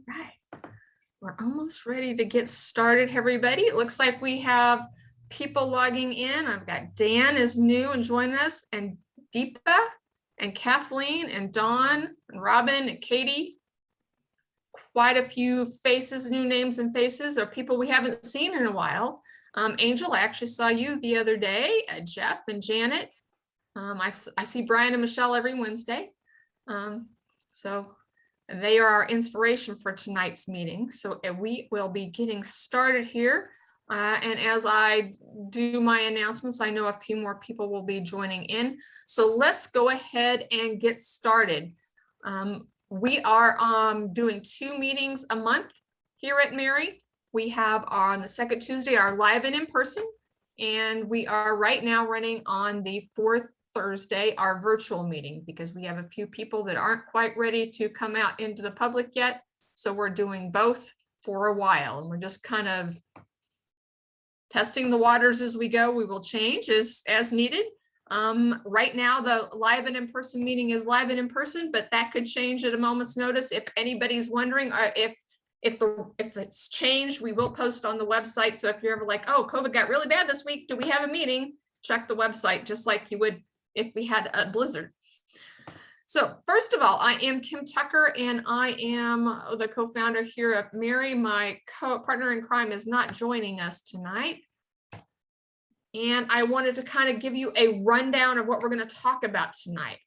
right, we're almost ready to get started, everybody. It looks like we have people logging in. I've got Dan is new and joining us, and Deepa and Kathleen and Dawn and Robin and Katie. Quite a few faces, new names and faces, or people we haven't seen in a while. Angel, I actually saw you the other day. Jeff and Janet. I see Brian and Michelle every Wednesday. So they are our inspiration for tonight's meeting. So we will be getting started here. And as I do my announcements, I know a few more people will be joining in. So let's go ahead and get started. We are doing 2 meetings a month here at MAREI. We have on the second Tuesday our live and in person, and we are right now running on the 4th Thursday our virtual meeting, because we have a few people that aren't quite ready to come out into the public yet. So we're doing both for a while, and we're just kind of testing the waters as we go. We will change as needed. Right now, the live and in-person meeting is live and in person, but that could change at a moment's notice. If anybody's wondering if it's changed, we will post on the website. So if you're ever like, oh, COVID got really bad this week, do we have a meeting? Check the website, just like you would if we had a blizzard. So first of all, I am Kim Tucker, and I am the co-founder here at MAREI. My partner in crime is not joining us tonight. And I wanted to kind of give you a rundown of what we're going to talk about tonight.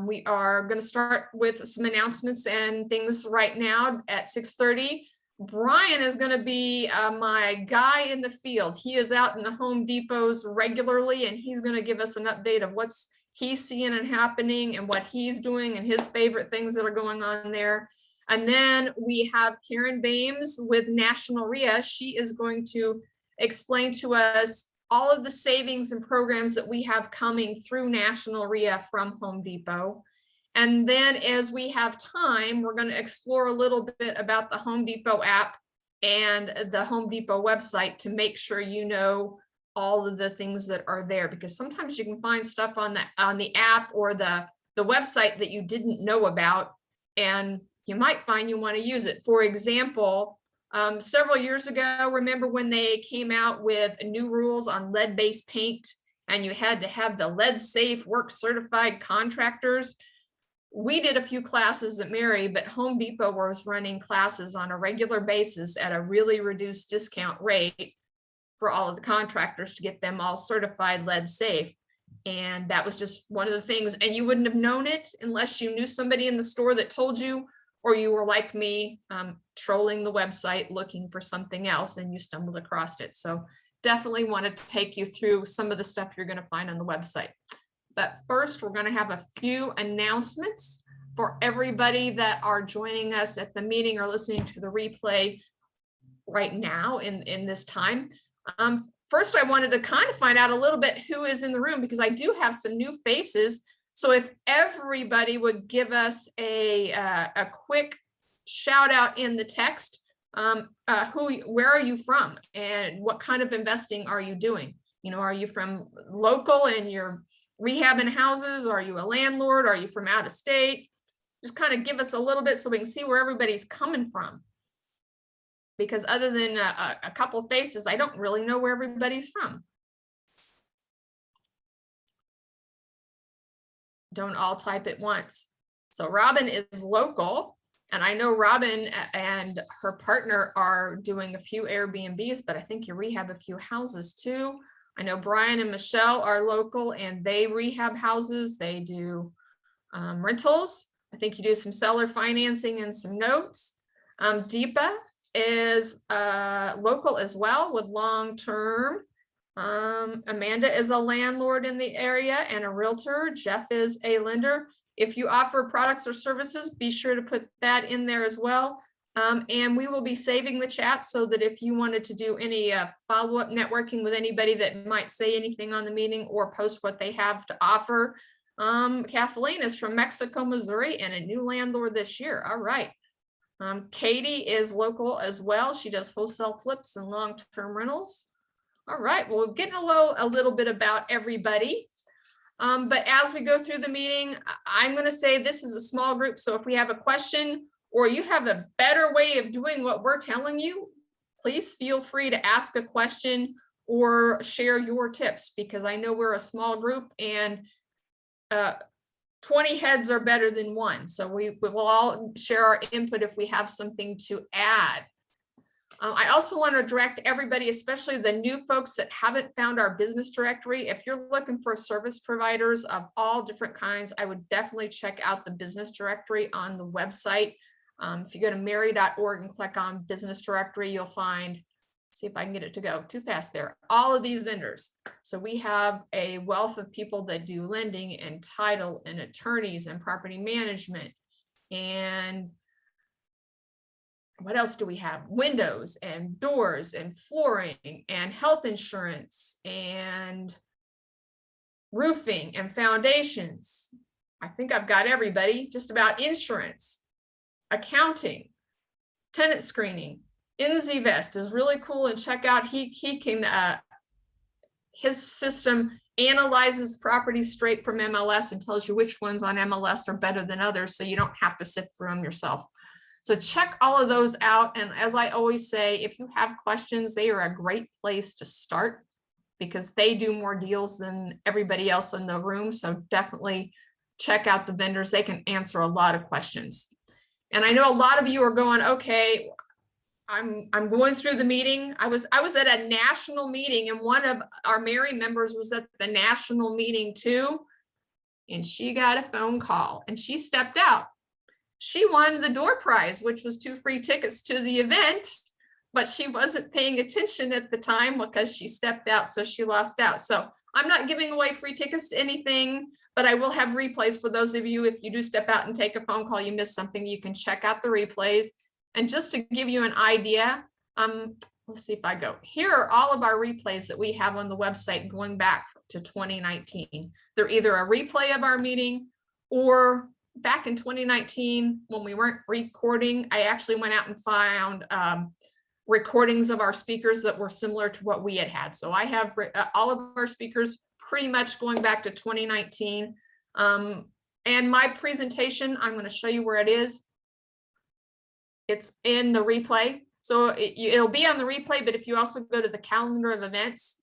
We are going to start with some announcements and things right now at 6:30. Brian is going to be my guy in the field. He is out in the Home Depots regularly, and he's going to give us an update of what's he's seeing and happening and what he's doing and his favorite things that are going on there. And then we have Karen Bames with National REIA. She is going to explain to us all of the savings and programs that we have coming through National REIA from Home Depot. And then as we have time, we're going to explore a little bit about the Home Depot app and the Home Depot website to make sure you know all of the things that are there, because sometimes you can find stuff on the app or the website that you didn't know about, and you might find you want to use it. For example, several years ago, remember when they came out with new rules on lead-based paint, and you had to have the lead-safe work certified contractors? We did a few classes at MAREI, but Home Depot was running classes on a regular basis at a really reduced discount rate for all of the contractors to get them all certified lead safe. And that was just one of the things, and you wouldn't have known it unless you knew somebody in the store that told you, or you were like me, trolling the website looking for something else and you stumbled across it. So definitely want to take you through some of the stuff you're going to find on the website. But first, we're going to have a few announcements for everybody that are joining us at the meeting or listening to the replay right now in this time. First, I wanted to kind of find out a little bit who is in the room, because I do have some new faces. So if everybody would give us a quick shout out in the text, where are you from and what kind of investing are you doing? You know, are you from local and you're rehabbing houses? Are you a landlord? Are you from out of state? Just kind of give us a little bit so we can see where everybody's coming from. Because other than a couple faces, I don't really know where everybody's from. Don't all type at once. So Robin is local, and I know Robin and her partner are doing a few Airbnbs, but I think you rehab a few houses too. I know Brian and Michelle are local and they rehab houses. They do rentals. I think you do some seller financing and some notes. Deepa is local as well with long-term. Amanda is a landlord in the area and a realtor. Jeff is a lender. If you offer products or services, be sure to put that in there as well. And we will be saving the chat so that if you wanted to do any follow-up networking with anybody that might say anything on the meeting or post what they have to offer. Kathleen is from Mexico, Missouri, and a new landlord this year. All right. Katie is local as well. She does wholesale flips and long-term rentals. All right, well, we're getting a little bit about everybody. But as we go through the meeting, I'm going to say this is a small group. So if we have a question or you have a better way of doing what we're telling you, please feel free to ask a question or share your tips, because I know we're a small group and 20 heads are better than one. So we will all share our input if we have something to add. I also want to direct everybody, especially the new folks that haven't found our business directory. If you're looking for service providers of all different kinds, I would definitely check out the business directory on the website. If you go to MAREI.org and click on business directory, you'll find, see if I can get it to go too fast there, all of these vendors. So we have a wealth of people that do lending and title and attorneys and property management. And what else do we have? Windows and doors and flooring and health insurance and roofing and foundations. I think I've got everybody, just about insurance, accounting, tenant screening. NZVest is really cool, and check out, he can, his system analyzes properties straight from MLS and tells you which ones on MLS are better than others, so you don't have to sift through them yourself. So check all of those out. And as I always say, if you have questions, they are a great place to start, because they do more deals than everybody else in the room. So definitely check out the vendors. They can answer a lot of questions. And I know a lot of you are going, okay, I'm going through the meeting. I was at a national meeting, and one of our MAREI members was at the national meeting too. And she got a phone call and she stepped out. She won the door prize, which was 2 free tickets to the event, but she wasn't paying attention at the time because she stepped out, so she lost out. So I'm not giving away free tickets to anything, but I will have replays for those of you. If you do step out and take a phone call, you missed something, you can check out the replays. And just to give you an idea, let's see if I go. Here are all of our replays that we have on the website going back to 2019. They're either a replay of our meeting, or back in 2019, when we weren't recording, I actually went out and found recordings of our speakers that were similar to what we had had. So I have all of our speakers pretty much going back to 2019. And my presentation, I'm going to show you where it is. It's in the replay. So it'll be on the replay, but if you also go to the calendar of events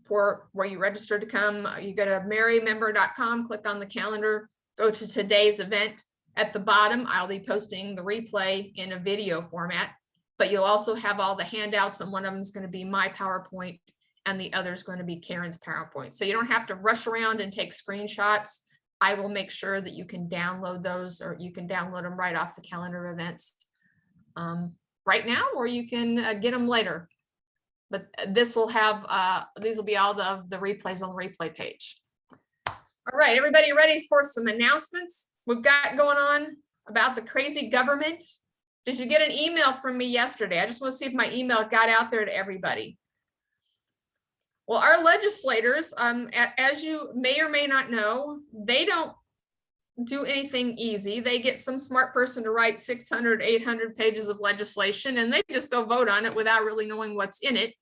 for where you registered to come, you go to mareimember.com, click on the calendar, go to today's event. At the bottom, I'll be posting the replay in a video format, but you'll also have all the handouts, and one of them is going to be my PowerPoint and the other is going to be Karen's PowerPoint. So you don't have to rush around and take screenshots. I will make sure that you can download those, or you can download them right off the calendar of events right now, or you can get them later. But this will have, these will be all the replays on the replay page. All right, everybody ready for some announcements we've got going on about the crazy government? Did you get an email from me yesterday? I just want to see if my email got out there to everybody. Well, our legislators, as you may or may not know, they don't do anything easy. They get some smart person to write 600, 800 pages of legislation, and they just go vote on it without really knowing what's in it.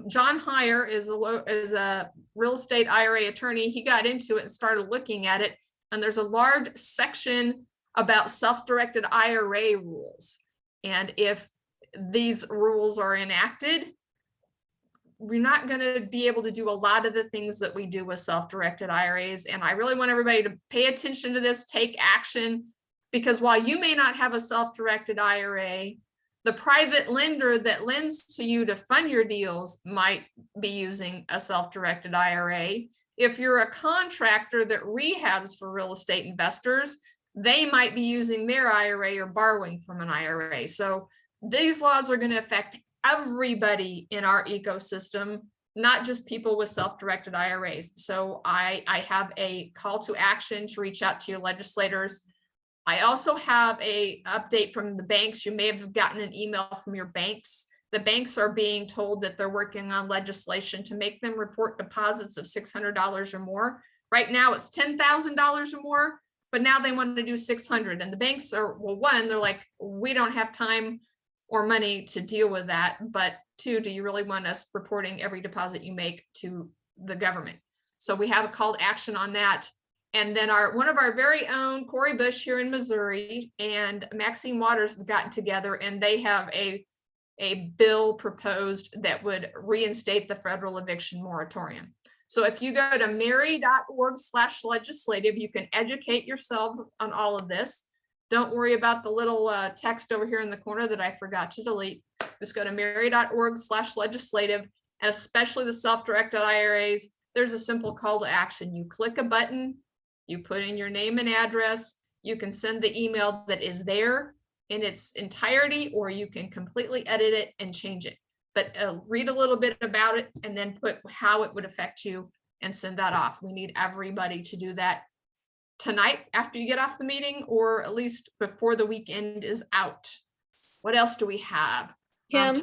John Heyer is a real estate IRA attorney. He got into it and started looking at it, and there's a large section about self-directed IRA rules. And if these rules are enacted, we're not going to be able to do a lot of the things that we do with self-directed IRAs. And I really want everybody to pay attention to this, take action, because while you may not have a self-directed IRA, the private lender that lends to you to fund your deals might be using a self-directed IRA. If you're a contractor that rehabs for real estate investors, they might be using their IRA or borrowing from an IRA. So these laws are going to affect everybody in our ecosystem, not just people with self-directed IRAs. So I have a call to action to reach out to your legislators. I also have an update from the banks. You may have gotten an email from your banks. The banks are being told that they're working on legislation to make them report deposits of $600 or more. Right now it's $10,000 or more, but now they want to do 600. And the banks are, well, one, they're like, we don't have time or money to deal with that. But two, do you really want us reporting every deposit you make to the government? So we have a call to action on that. And then one of our very own Corey Bush here in Missouri and Maxine Waters have gotten together, and they have a bill proposed that would reinstate the federal eviction moratorium. So if you go to marei.org/legislative, you can educate yourself on all of this. Don't worry about the little text over here in the corner that I forgot to delete. Just go to marei.org/legislative, and especially the self-directed IRAs, there's a simple call to action. You click a button, you put in your name and address, you can send the email that is there in its entirety, or you can completely edit it and change it. But read a little bit about it and then put how it would affect you and send that off. We need everybody to do that tonight after you get off the meeting, or at least before the weekend is out. What else do we have? Kim,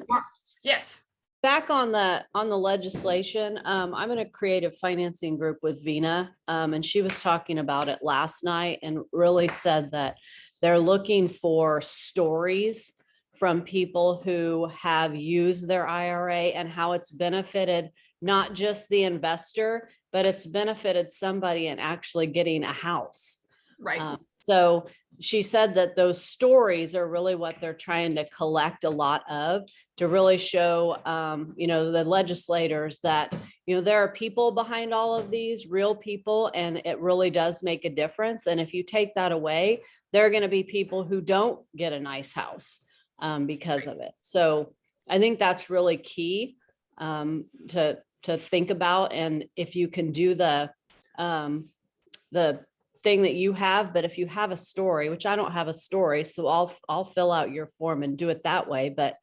yes. back on the legislation, I'm going to create a financing group with Vina, and she was talking about it last night and really said that they're looking for stories from people who have used their IRA and how it's benefited not just the investor, but it's benefited somebody in actually getting a house. Right. So she said that those stories are really what they're trying to collect a lot of, to really show, the legislators that, there are people behind all of these, real people, and it really does make a difference. And if you take that away, there are going to be people who don't get a nice house because of it. So I think that's really key to think about. And if you can do the thing that you have, but if you have a story, which I don't have a story, so I'll fill out your form and do it that way. But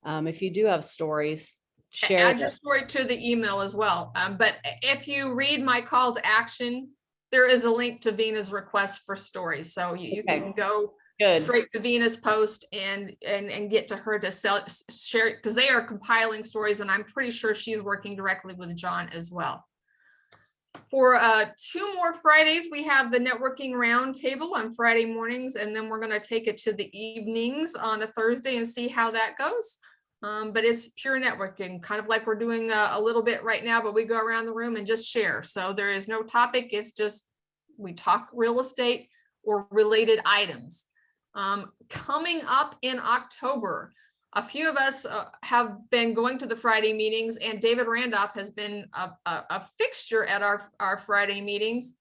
if you do have stories, share. Add your story to the email as well. But if you read my call to action, there is a link to Vina's request for stories. So you can go straight to Vina's post and get to her to share it, because they are compiling stories, and I'm pretty sure she's working directly with John as well. For 2 more Fridays, we have the networking roundtable on Friday mornings, and then we're going to take it to the evenings on a Thursday and see how that goes. But it's pure networking, kind of like we're doing a little bit right now, but we go around the room and just share. So there is no topic. It's just we talk real estate or related items. Coming up in October, a few of us have been going to the Friday meetings, and David Randolph has been a fixture at our Friday meetings.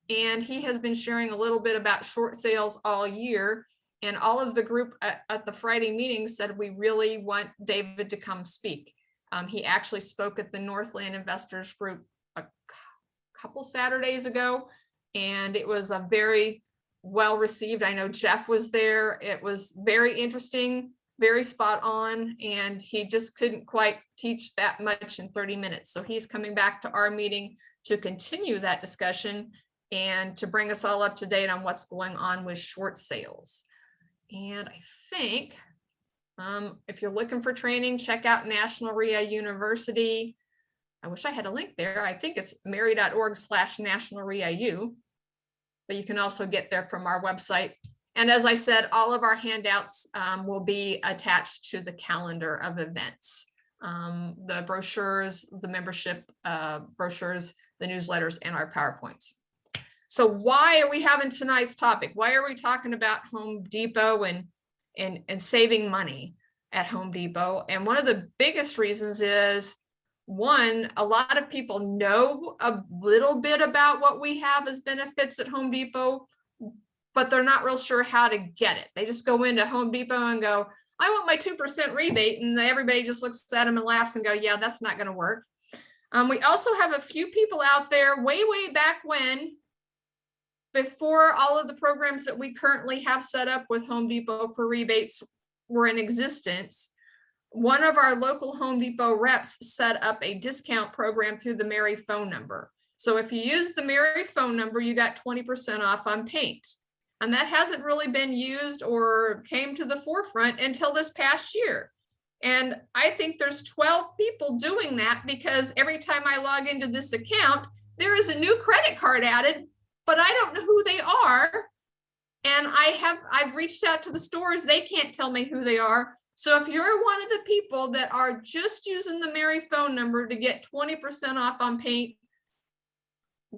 And he has been sharing a little bit about short sales all year. And all of the group at the Friday meetings said, we really want David to come speak. He actually spoke at the Northland Investors Group a couple Saturdays ago, and it was a very well received. I know Jeff was there. It was very interesting, very spot on, and he just couldn't quite teach that much in 30 minutes. So he's coming back to our meeting to continue that discussion and to bring us all up to date on what's going on with short sales. And I think if you're looking for training, check out National REI University. I wish I had a link there. I think it's marei.org/National REIU, but you can also get there from our website. And as I said, all of our handouts will be attached to the calendar of events. The brochures, the membership brochures, the newsletters, and our PowerPoints. So why are we having tonight's topic? Why are we talking about Home Depot and saving money at Home Depot? And one of the biggest reasons is, one, a lot of people know a little bit about what we have as benefits at Home Depot, but they're not real sure how to get it. They just go into Home Depot and go, I want my 2% rebate. And everybody just looks at them and laughs and go, yeah, that's not going to work. We also have a few people out there way back when, before all of the programs that we currently have set up with Home Depot for rebates were in existence. One of our local Home Depot reps set up a discount program through the MAREI phone number. So if you use the MAREI phone number, you got 20% off on paint. And that hasn't really been used or came to the forefront until this past year. And I think there's 12 people doing that, because every time I log into this account, there is a new credit card added, but I don't know who they are. And I've reached out to the stores. They can't tell me who they are. So if you're one of the people that are just using the MAREI phone number to get 20% off on paint,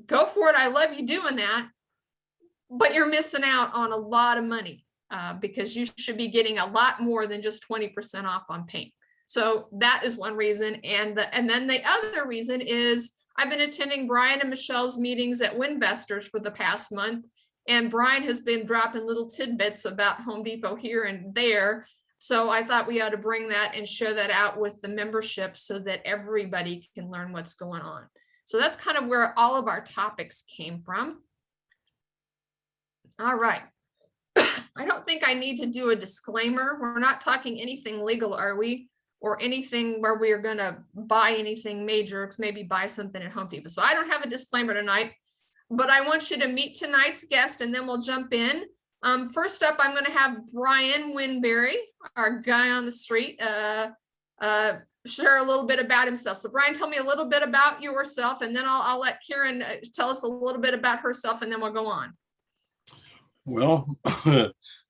go for it. I love you doing that, but you're missing out on a lot of money because you should be getting a lot more than just 20% off on paint. So that is one reason. And then the other reason is I've been attending Brian and Michelle's meetings at Winvestors for the past month. And Brian has been dropping little tidbits about Home Depot here and there. So I thought we ought to bring that and share that out with the membership so that everybody can learn what's going on. So that's kind of where all of our topics came from. All right. I don't think I need to do a disclaimer. We're not talking anything legal, are we? Or anything where we are going to buy anything major, maybe buy something at Home Depot. So I don't have a disclaimer tonight, but I want you to meet tonight's guest and then we'll jump in. First up, I'm going to have Brian Winberry, our guy on the street, share a little bit about himself. So Brian, tell me a little bit about yourself, and then I'll let Karen tell us a little bit about herself, and then we'll go on. Well,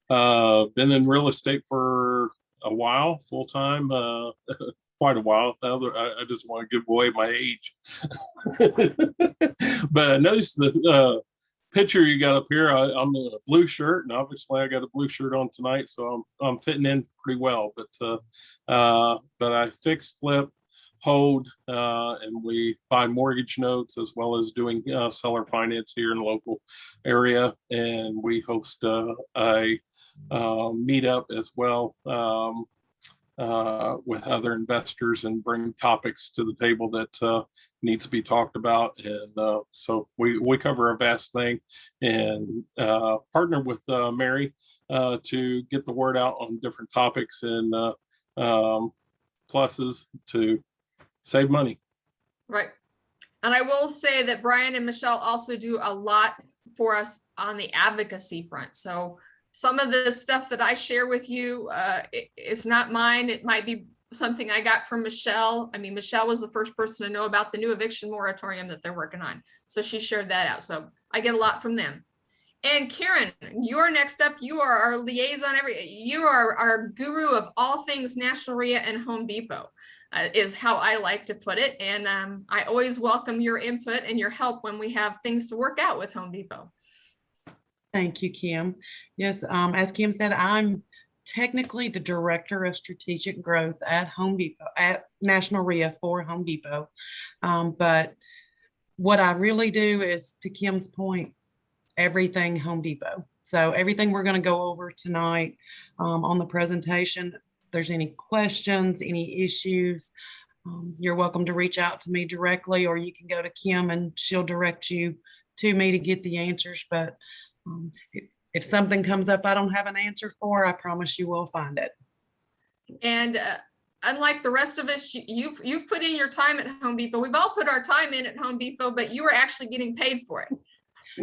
been in real estate for a while, full time, quite a while. I just want to give away my age. But I noticed the picture you got up here. I'm in a blue shirt, and obviously I got a blue shirt on tonight, so I'm fitting in pretty well. But I fix, flip, hold, and we buy mortgage notes as well as doing seller finance here in the local area. And we host a meetup as well with other investors and bring topics to the table that need to be talked about. And so we cover a vast thing, and partner with MAREI to get the word out on different topics and pluses to save money. Right. And I will say that Brian and Michelle also do a lot for us on the advocacy front. So some of the stuff that I share with you, it's not mine. It might be something I got from Michelle. I mean, Michelle was the first person to know about the new eviction moratorium that they're working on. So she shared that out. So I get a lot from them. And Karen, you're next up. You are our liaison. You are our guru of all things National RIA and Home Depot. Is how I like to put it. And I always welcome your input and your help when we have things to work out with Home Depot. Thank you, Kim. Yes, as Kim said, I'm technically the Director of Strategic Growth at Home Depot, at National RIA for Home Depot. But what I really do is, to Kim's point, everything Home Depot. So everything we're going to go over tonight on the presentation, there's any questions, any issues, you're welcome to reach out to me directly, or you can go to Kim and she'll direct you to me to get the answers. But if something comes up I don't have an answer for, I promise you will find it. And unlike the rest of us, you've put in your time at Home Depot. We've all put our time in at Home Depot, but you are actually getting paid for it.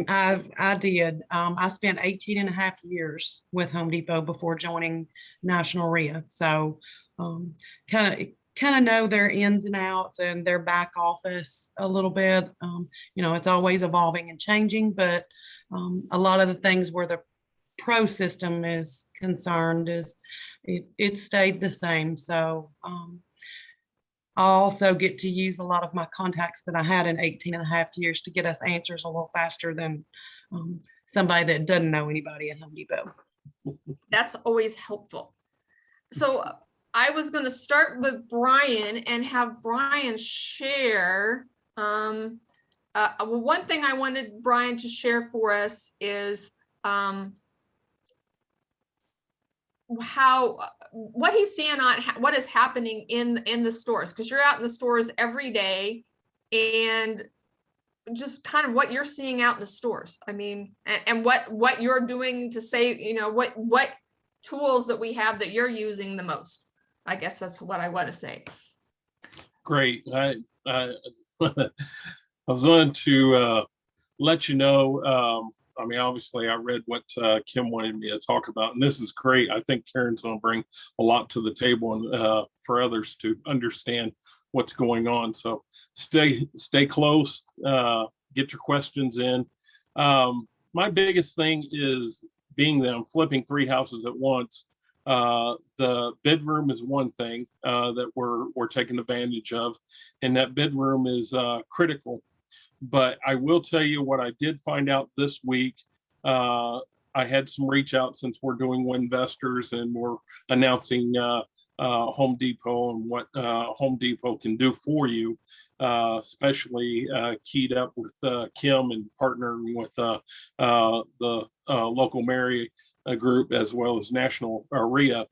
I did. I spent 18 and a half years with Home Depot before joining National RIA. So kind of know their ins and outs and their back office a little bit. It's always evolving and changing, but a lot of the things where the pro system is concerned is it stayed the same. So I also get to use a lot of my contacts that I had in 18 and a half years to get us answers a little faster than somebody that doesn't know anybody at Home Depot. That's always helpful. So I was going to start with Brian and have Brian share. One thing I wanted Brian to share for us is what he's seeing on what is happening in the stores, because you're out in the stores every day, and just kind of what you're seeing out in the stores. I mean, and what you're doing to say, what tools that we have that you're using the most. I guess that's what I want to say. Great. I was going to let you know. I mean, obviously, I read what Kim wanted me to talk about, and this is great. I think Karen's going to bring a lot to the table and for others to understand what's going on. So stay close. Get your questions in. My biggest thing is being that I'm flipping 3 houses at once. The bid room is one thing that we're taking advantage of, and that bid room is critical. But I will tell you what I did find out this week. I had some reach out since we're doing Winvestors and we're announcing Home Depot and what Home Depot can do for you, especially keyed up with Kim and partnering with the local MAREI group as well as National RIA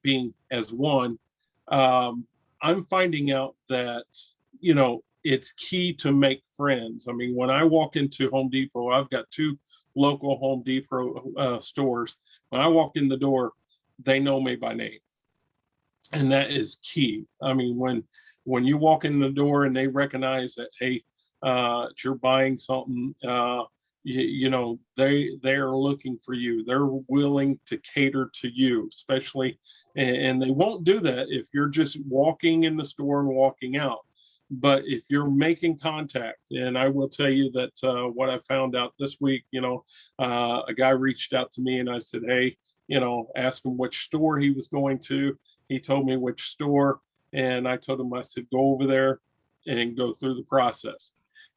being as one. I'm finding out that, you know, it's key to make friends. I mean, when I walk into Home Depot, I've got 2 local Home Depot stores. When I walk in the door, they know me by name. And that is key. I mean, when you walk in the door and they recognize that, hey, you're buying something, you know, they are looking for you. They're willing to cater to you, especially, and they won't do that if you're just walking in the store and walking out. But if you're making contact, and I will tell you that what I found out this week, you know, a guy reached out to me and I said, hey, you know, asked him which store he was going to. He told me which store, and I told him, I said, go over there and go through the process.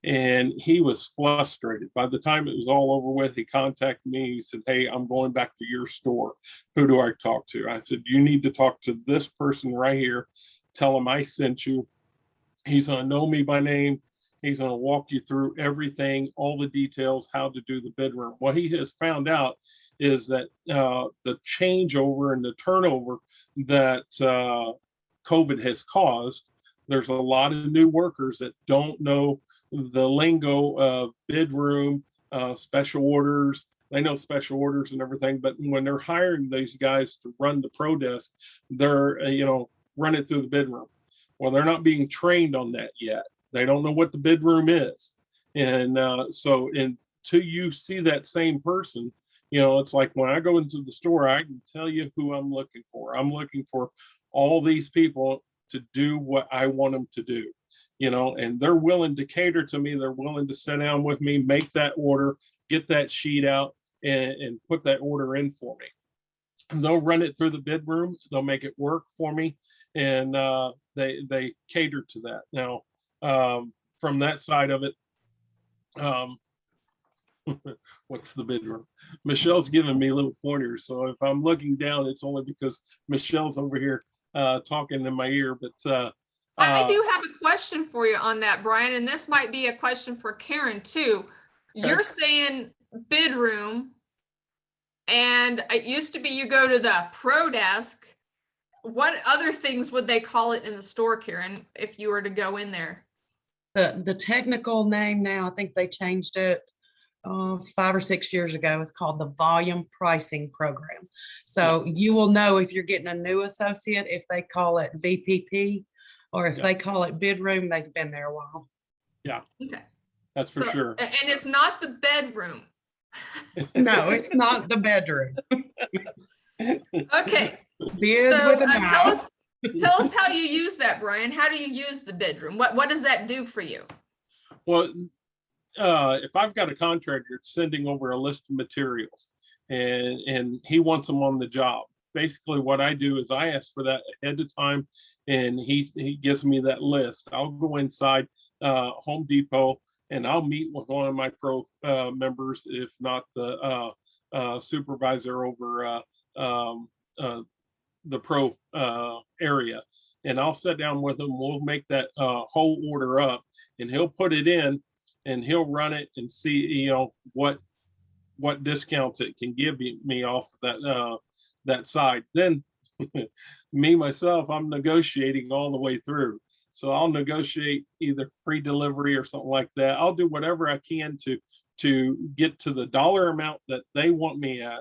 And he was frustrated. By the time it was all over with, he contacted me. He said, hey, I'm going back to your store. Who do I talk to? I said, you need to talk to this person right here. Tell him I sent you. He's going to know me by name. He's going to walk you through everything, all the details, how to do the bedroom. What he has found out is that the changeover and the turnover that COVID has caused, there's a lot of new workers that don't know the lingo of bid room, special orders. They know special orders and everything, but when they're hiring these guys to run the pro desk, they're, you know, run it through the bid room. Well, they're not being trained on that yet. They don't know what the bid room is. And so until you see that same person, you know, it's like when I go into the store, I can tell you who I'm looking for. I'm looking for all these people to do what I want them to do, you know, and they're willing to cater to me. They're willing to sit down with me, make that order, get that sheet out and put that order in for me. And they'll run it through the bid room. They'll make it work for me. And they cater to that. Now, from that side of it, what's the bid room? Michelle's giving me little pointers. So if I'm looking down, it's only because Michelle's over here talking in my ear. But I do have a question for you on that, Brian, and this might be a question for Karen too. You're saying bid room, and it used to be you go to the pro desk. What other things would they call it in the store, Karen, if you were to go in there? The technical name now, I think they changed it 5 or 6 years ago. It's called the Volume Pricing Program. So you will know if you're getting a new associate, if they call it VPP, or if they call it bid room, they've been there a while. Yeah. Okay. That's for sure. And it's not the bedroom. No, it's not the bedroom. Okay. Bid So with a mouth. tell us how you use that, Brian. How do you use the bedroom? What does that do for you? Well, if I've got a contractor sending over a list of materials and he wants them on the job, basically what I do is I ask for that ahead of time and he gives me that list. I'll go inside Home Depot and I'll meet with one of my pro members, if not the supervisor over the pro area. And I'll sit down with him. We'll make that whole order up and he'll put it in and he'll run it and see, you know, what discounts it can give me off that that side. Then me myself, I'm negotiating all the way through. So I'll negotiate either free delivery or something like that. I'll do whatever I can to get to the dollar amount that they want me at,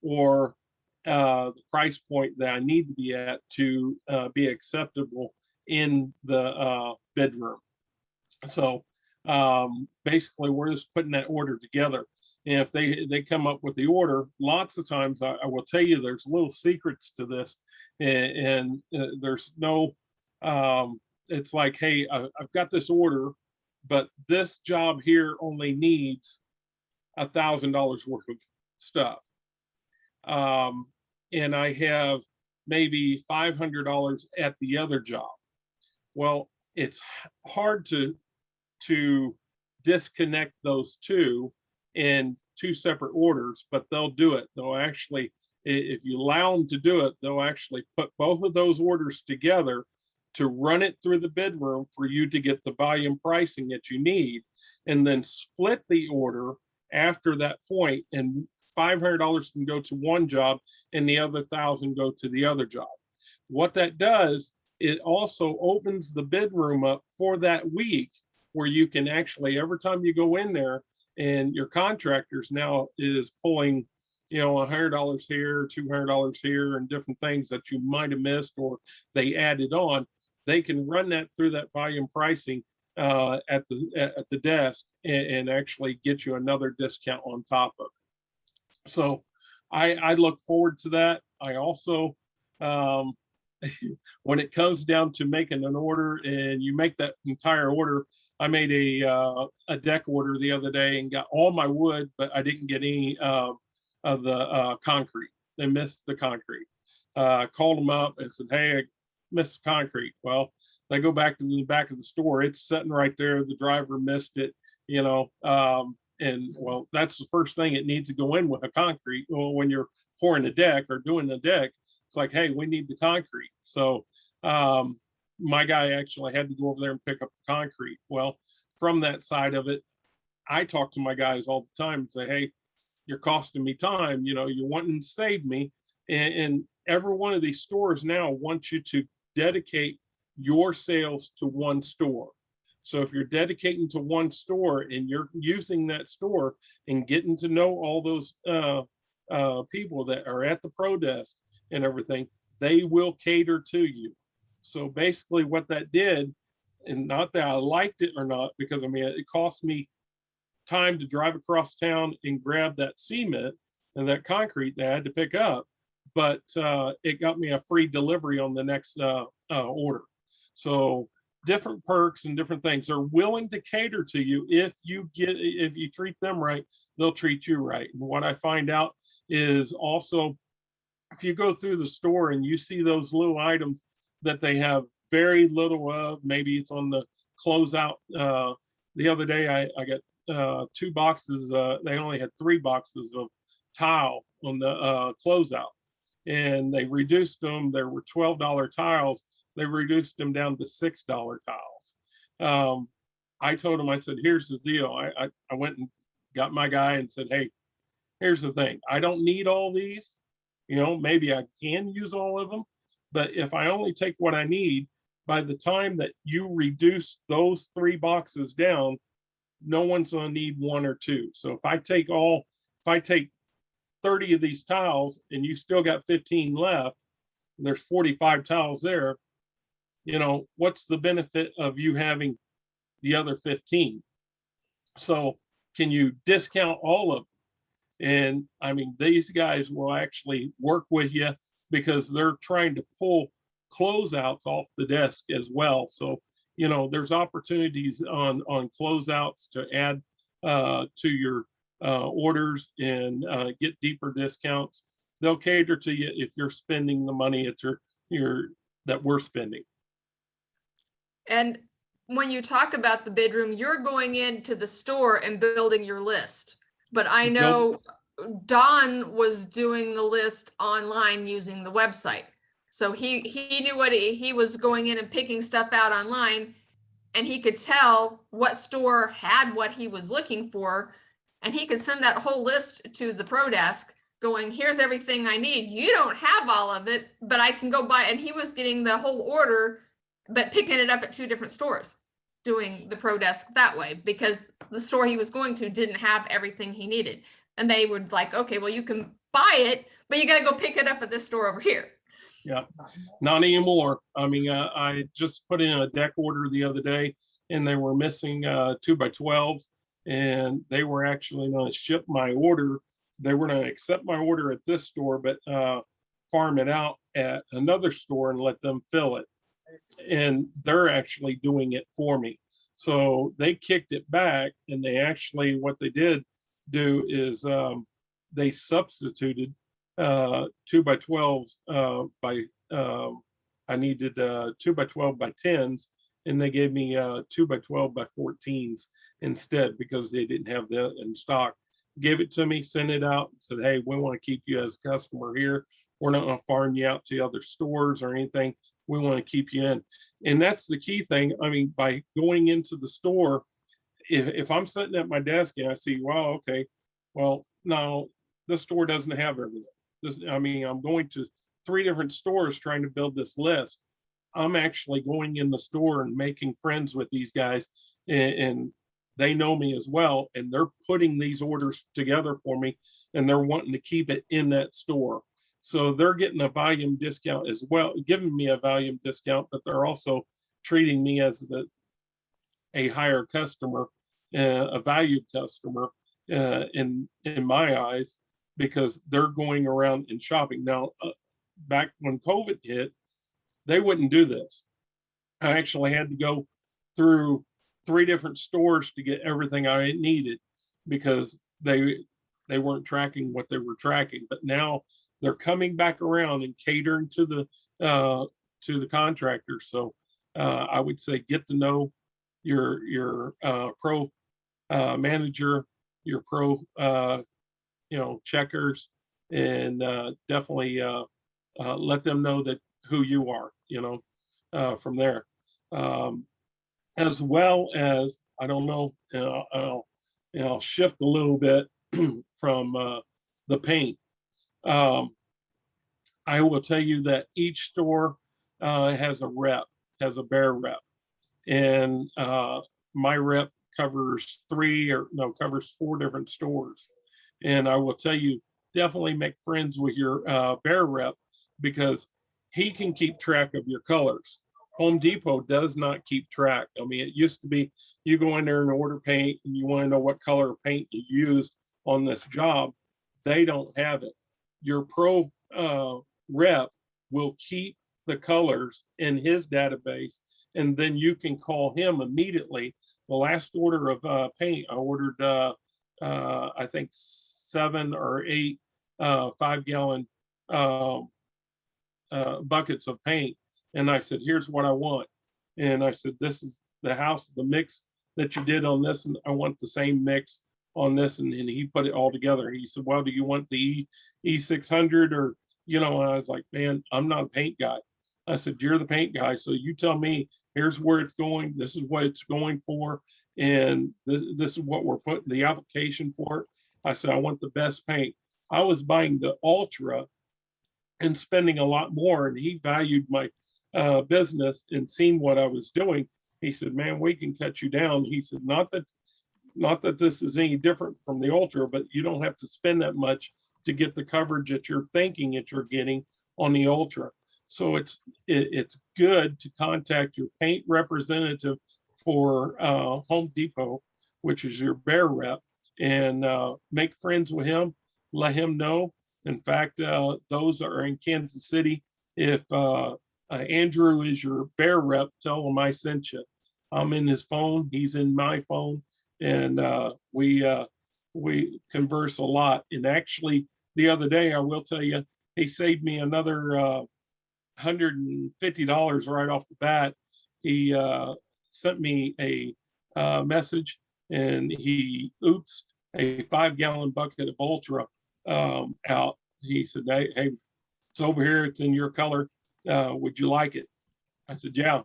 or the price point that I need to be at to be acceptable in the bid room. So basically we're just putting that order together. And if they come up with the order, lots of times I will tell you there's little secrets to this, and there's no, it's like, hey, I've got this order, but this job here only needs $1,000 worth of stuff. And I have maybe $500 at the other job. Well, it's hard to disconnect those two in two separate orders, but they'll do it. They'll actually, if you allow them to do it, they'll actually put both of those orders together to run it through the bid room for you to get the volume pricing that you need, and then split the order after that point, and $500 can go to one job and the other 1,000 go to the other job. What that does, it also opens the bid room up for that week, where you can actually, every time you go in there and your contractors now is pulling, $100 here, $200 here, and different things that you might have missed or they added on, they can run that through that volume pricing at the desk and actually get you another discount on top of it. So I look forward to that. I also, when it comes down to making an order and you make that entire order, I made a deck order the other day and got all my wood, but I didn't get any of the concrete. They missed the concrete. Called them up and said, hey, I missed the concrete. Well, they go back to the back of the store. It's sitting right there. The driver missed it, and well, that's the first thing it needs to go in with a concrete. Well, when you're pouring a deck or doing the deck, it's like, hey, we need the concrete. So my guy actually had to go over there and pick up the concrete. Well, from that side of it, I talk to my guys all the time and say, hey, you're costing me time. You're wanting to save me. And every one of these stores now wants you to dedicate your sales to one store. So if you're dedicating to one store and you're using that store and getting to know all those people that are at the pro desk and everything, they will cater to you. So basically what that did, and not that I liked it or not, because it cost me time to drive across town and grab that cement and that concrete that I had to pick up, but it got me a free delivery on the next order. So different perks and different things. They're willing to cater to you. If you treat them right, they'll treat you right. And what I find out is also, if you go through the store and you see those little items that they have very little of, maybe it's on the closeout. The other day I got 2 boxes. They only had 3 boxes of tile on the closeout, and they reduced them. There were $12 tiles. They reduced them down to $6 tiles. I told him, I said, here's the deal. I went and got my guy and said, hey, here's the thing. I don't need all these. Maybe I can use all of them, but if I only take what I need, by the time that you reduce those 3 boxes down, no one's going to need 1 or 2. So if I take 30 of these tiles and you still got 15 left, and there's 45 tiles there, what's the benefit of you having the other 15? So can you discount all of them? And these guys will actually work with you because they're trying to pull closeouts off the desk as well. So, there's opportunities on closeouts to add to your orders and get deeper discounts. They'll cater to you if you're spending the money at that we're spending. And when you talk about the bid room, you're going into the store and building your list. But I know Don was doing the list online using the website. So he knew what he was going in and picking stuff out online, and he could tell what store had what he was looking for, and he could send that whole list to the pro desk going, here's everything I need. You don't have all of it, but I can go buy. And he was getting the whole order, but picking it up at 2 different stores, doing the pro desk that way, because the store he was going to didn't have everything he needed. And they would like, okay, well, you can buy it, but you got to go pick it up at this store over here. Yeah, not anymore. I just put in a deck order the other day and they were missing 2x12s, and they were actually going to ship my order. They were going to accept my order at this store, but farm it out at another store and let them fill it. And they're actually doing it for me. So they kicked it back, and they actually, what they did do is they substituted 2x12s by I needed 2x12 by 10s, and they gave me 2x12 by 14s instead because they didn't have that in stock. Gave it to me, sent it out, said, hey, we want to keep you as a customer here. We're not going to farm you out to other stores or anything. We want to keep you in. And that's the key thing. I mean, by going into the store, if I'm sitting at my desk and I see, wow, okay, well, no, this store doesn't have everything. I mean, I'm going to 3 different stores trying to build this list. I'm actually going in the store and making friends with these guys, and they know me as well, and they're putting these orders together for me, and they're wanting to keep it in that store. So they're getting a volume discount as well, giving me a volume discount, but they're also treating me as a higher customer, a valued customer in my eyes, because they're going around and shopping. Now, back when COVID hit, they wouldn't do this. I actually had to go through 3 different stores to get everything I needed because they weren't tracking what they were tracking. But now they're coming back around and catering to the contractors. So I would say get to know your pro manager, your pro checkers, and definitely let them know that who you are, from there. As well as, I don't know, I'll shift a little bit from the paint. I will tell you that each store has a rep, has a bear rep, and my rep covers 4 different stores. And I will tell you, definitely make friends with your bear rep, because he can keep track of your colors. Home Depot does not keep track. I mean, it used to be you go in there and order paint and you want to know what color of paint you used on this job. They don't have it. Your pro rep will keep the colors in his database, and then you can call him immediately. The last order of paint, I ordered, I think 7 or 8 5-gallon buckets of paint. And I said, here's what I want. And I said, this is the mix that you did on this, and I want the same mix on this. And he put it all together. He said, well, do you want the E600 or, and I was like, man, I'm not a paint guy. I said, you're the paint guy. So you tell me, here's where it's going. This is what it's going for. And this is what we're putting the application for it. I said, I want the best paint. I was buying the Ultra and spending a lot more. And he valued my business and seen what I was doing. He said, man, we can cut you down. He said, not that this is any different from the Ultra, but you don't have to spend that much to get the coverage that you're thinking that you're getting on the Ultra. So it's good to contact your paint representative for Home Depot, which is your bear rep, and make friends with him. Let him know. In fact, those are in Kansas City. If Andrew is your bear rep, tell him I sent you. I'm in his phone. He's in my phone, and we converse a lot. And actually, the other day, I will tell you, he saved me another $150 right off the bat. He sent me a message, and he oopsed a 5-gallon bucket of Ultra out. He said, hey, it's over here. It's in your color. Would you like it? I said, yeah.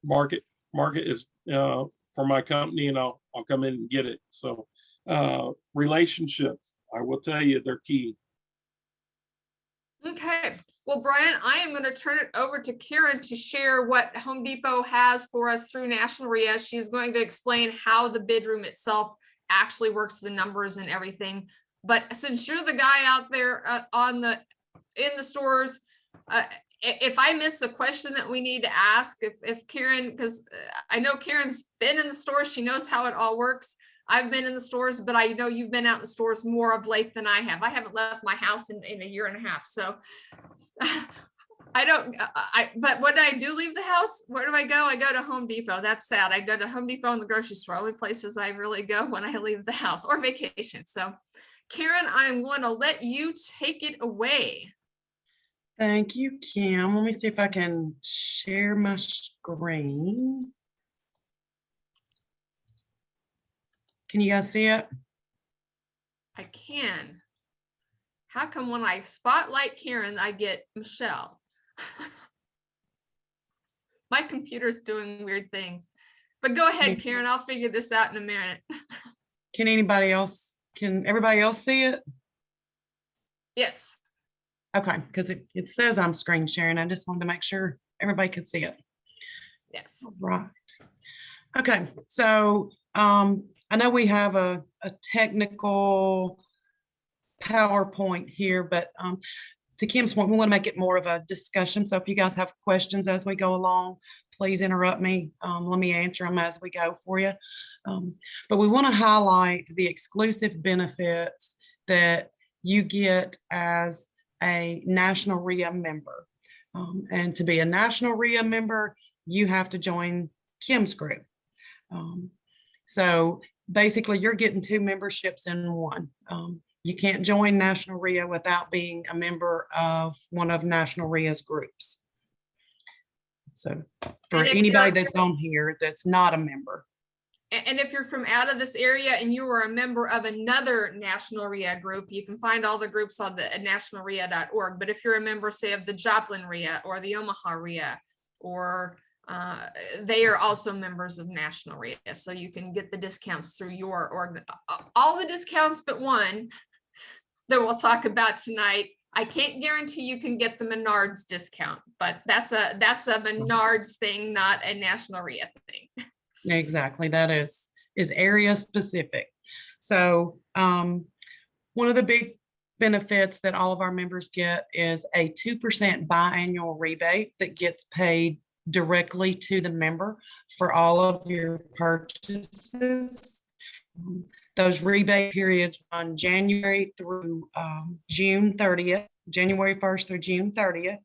Market is for my company, and I'll come in and get it. So relationships, I will tell you, they're key. Okay, well, Brian, I am going to turn it over to Karen to share what Home Depot has for us through National RIA. She's going to explain how the bid room itself actually works, the numbers and everything. But since you're the guy out there in the stores, if I miss a question that we need to ask, if Karen, because I know Karen's been in the store, she knows how it all works. I've been in the stores, but I know you've been out in the stores more of late than I have. I haven't left my house in a year and a half. So but when I do leave the house, where do I go? I go to Home Depot. That's sad. I go to Home Depot and the grocery store, only places I really go when I leave the house, or vacation. So Karen, I'm going to let you take it away. Thank you, Kim. Let me see if I can share my screen. Can you guys see it? I can. How come when I spotlight Karen, I get Michelle? My computer's doing weird things. But go ahead, Karen, I'll figure this out in a minute. Can everybody else see it? Yes. Okay, because it says I'm screen sharing. I just wanted to make sure everybody could see it. Yes. Right. Okay, so I know we have a technical PowerPoint here, but to Kim's point, we want to make it more of a discussion. So if you guys have questions as we go along, please interrupt me. Let me answer them as we go for you. But we want to highlight the exclusive benefits that you get as a National RIA member. And to be a National RIA member, you have to join Kim's group. So basically, you're getting 2 memberships in one. You can't join National RIA without being a member of one of National RIA's groups. So for And if anybody you're- that's on here that's not a member. And if you're from out of this area and you are a member of another National RIA group, you can find all the groups on the nationalria.org. But if you're a member, say, of the Joplin RIA or the Omaha RIA, or they are also members of National RIA, so you can get the discounts through your org. All the discounts but one that we'll talk about tonight. I can't guarantee you can get the Menards discount, but that's a Menards thing, not a National RIA thing. Exactly, that is area specific. So one of the big benefits that all of our members get is a 2% biannual rebate that gets paid directly to the member for all of your purchases. Those rebate periods run January through June 30th, January 1st through June 30th.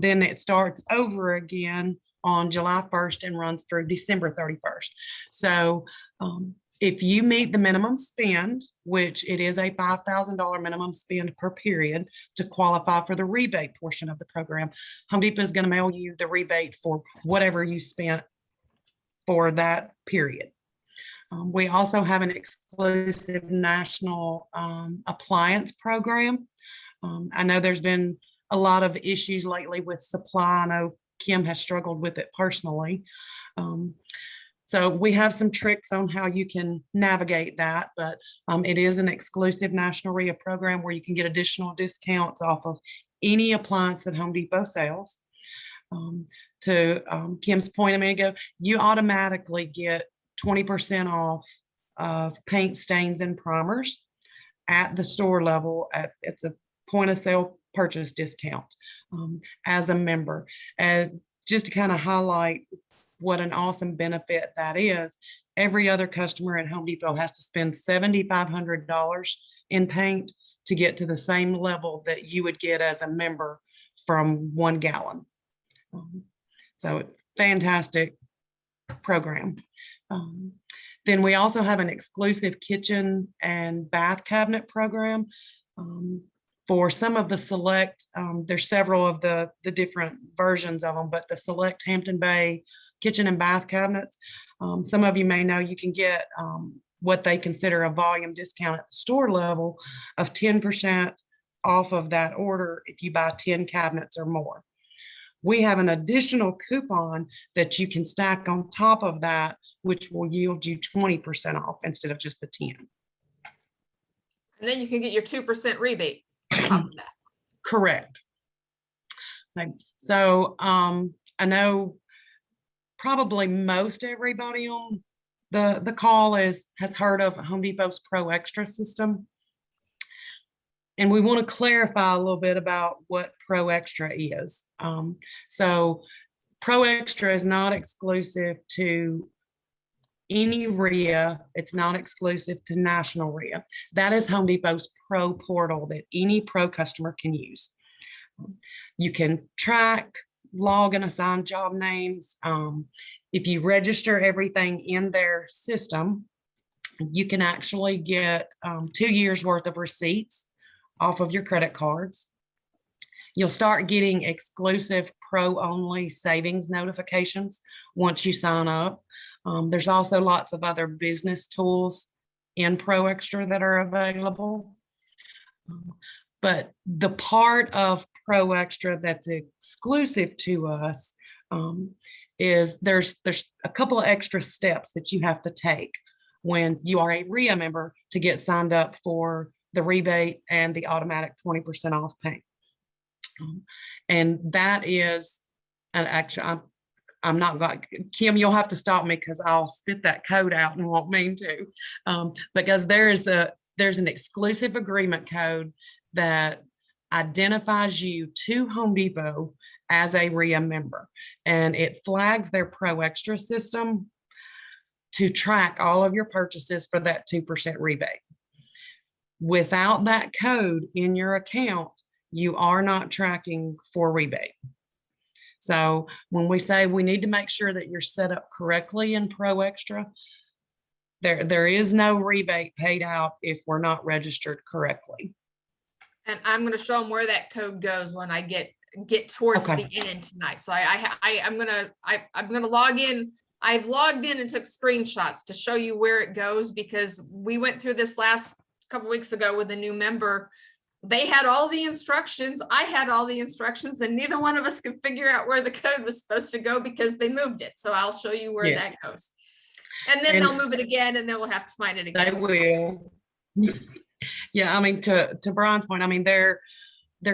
Then it starts over again on July 1st and runs through December 31st. So if you meet the minimum spend, which it is a $5,000 minimum spend per period to qualify for the rebate portion of the program, Home Depot is going to mail you the rebate for whatever you spent for that period. We also have an exclusive national appliance program. I know there's been a lot of issues lately with supply. I know Kim has struggled with it personally. So we have some tricks on how you can navigate that, but it is an exclusive National RIA program where you can get additional discounts off of any appliance that Home Depot sells. To Kim's point a minute ago, you automatically get 20% off of paint stains and primers at the store level. It's a point of sale purchase discount as a member. And just to kind of highlight what an awesome benefit that is, every other customer at Home Depot has to spend $7,500 in paint to get to the same level that you would get as a member from 1 gallon. So fantastic program. Then we also have an exclusive kitchen and bath cabinet program. For some of the select, there's several of the different versions of them, but the select Hampton Bay kitchen and bath cabinets, some of you may know you can get what they consider a volume discount at the store level of 10% off of that order if you buy 10 cabinets or more. We have an additional coupon that you can stack on top of that, which will yield you 20% off instead of just the 10. And then you can get your 2% rebate on top of that. Correct. Okay. So I know probably most everybody on the call has heard of Home Depot's Pro Extra system. And we want to clarify a little bit about what Pro Extra is. So Pro Extra is not exclusive to any RIA. It's not exclusive to National RIA. That is Home Depot's Pro portal that any Pro customer can use. You can track, log, and assign job names. If you register everything in their system, you can actually get 2 years worth of receipts off of your credit cards. You'll start getting exclusive Pro only savings notifications once you sign up. There's also lots of other business tools in Pro Extra that are available. But the part of Pro Extra that's exclusive to us is there's a couple of extra steps that you have to take when you are a RIA member to get signed up for the rebate and the automatic 20% off paint. And that is, and actually, I'm not going, Kim, you'll have to stop me because I'll spit that code out and won't mean to. Because there's an exclusive agreement code that identifies you to Home Depot as a RIA member, and it flags their Pro Extra system to track all of your purchases for that 2% rebate. Without that code in your account, you are not tracking for rebate. So when we say we need to make sure that you're set up correctly in Pro Extra, there is no rebate paid out if we're not registered correctly. And I'm going to show them where that code goes when I get towards Okay. the end tonight. So I'm gonna log in. I've logged in and took screenshots to show you where it goes, because we went through this last couple weeks ago with a new member. They had all the instructions. I had all the instructions, and neither one of us could figure out where the code was supposed to go because they moved it. So I'll show you where Yes. that goes. And then they'll move it again, and then we'll have to find it They again. will. Yeah, I mean, to Brian's point, I mean, they're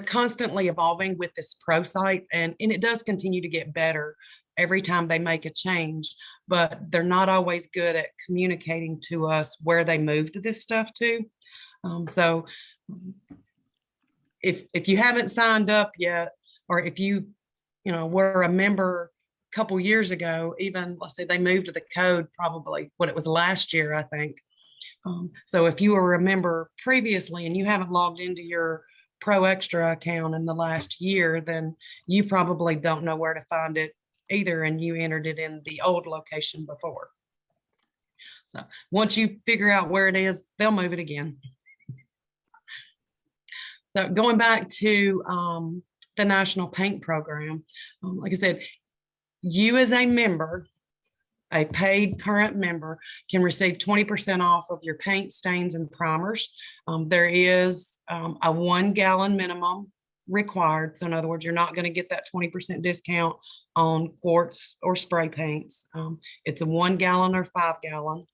constantly evolving with this pro site, and it does continue to get better every time they make a change, but they're not always good at communicating to us where they moved this stuff to. So if you haven't signed up yet, or if you were a member a couple years ago, even let's say they moved to the code probably what it was last year, I think. So if you were a member previously and you haven't logged into your Pro Extra account in the last year, then you probably don't know where to find it either, and you entered it in the old location before. So once you figure out where it is, they'll move it again. So going back to the National Paint Program, like I said, you as a member, a paid current member, can receive 20% off of your paint, stains, and primers. There is a 1 gallon minimum required. So in other words, you're not going to get that 20% discount on quartz or spray paints. It's a 1 gallon or 5 gallon.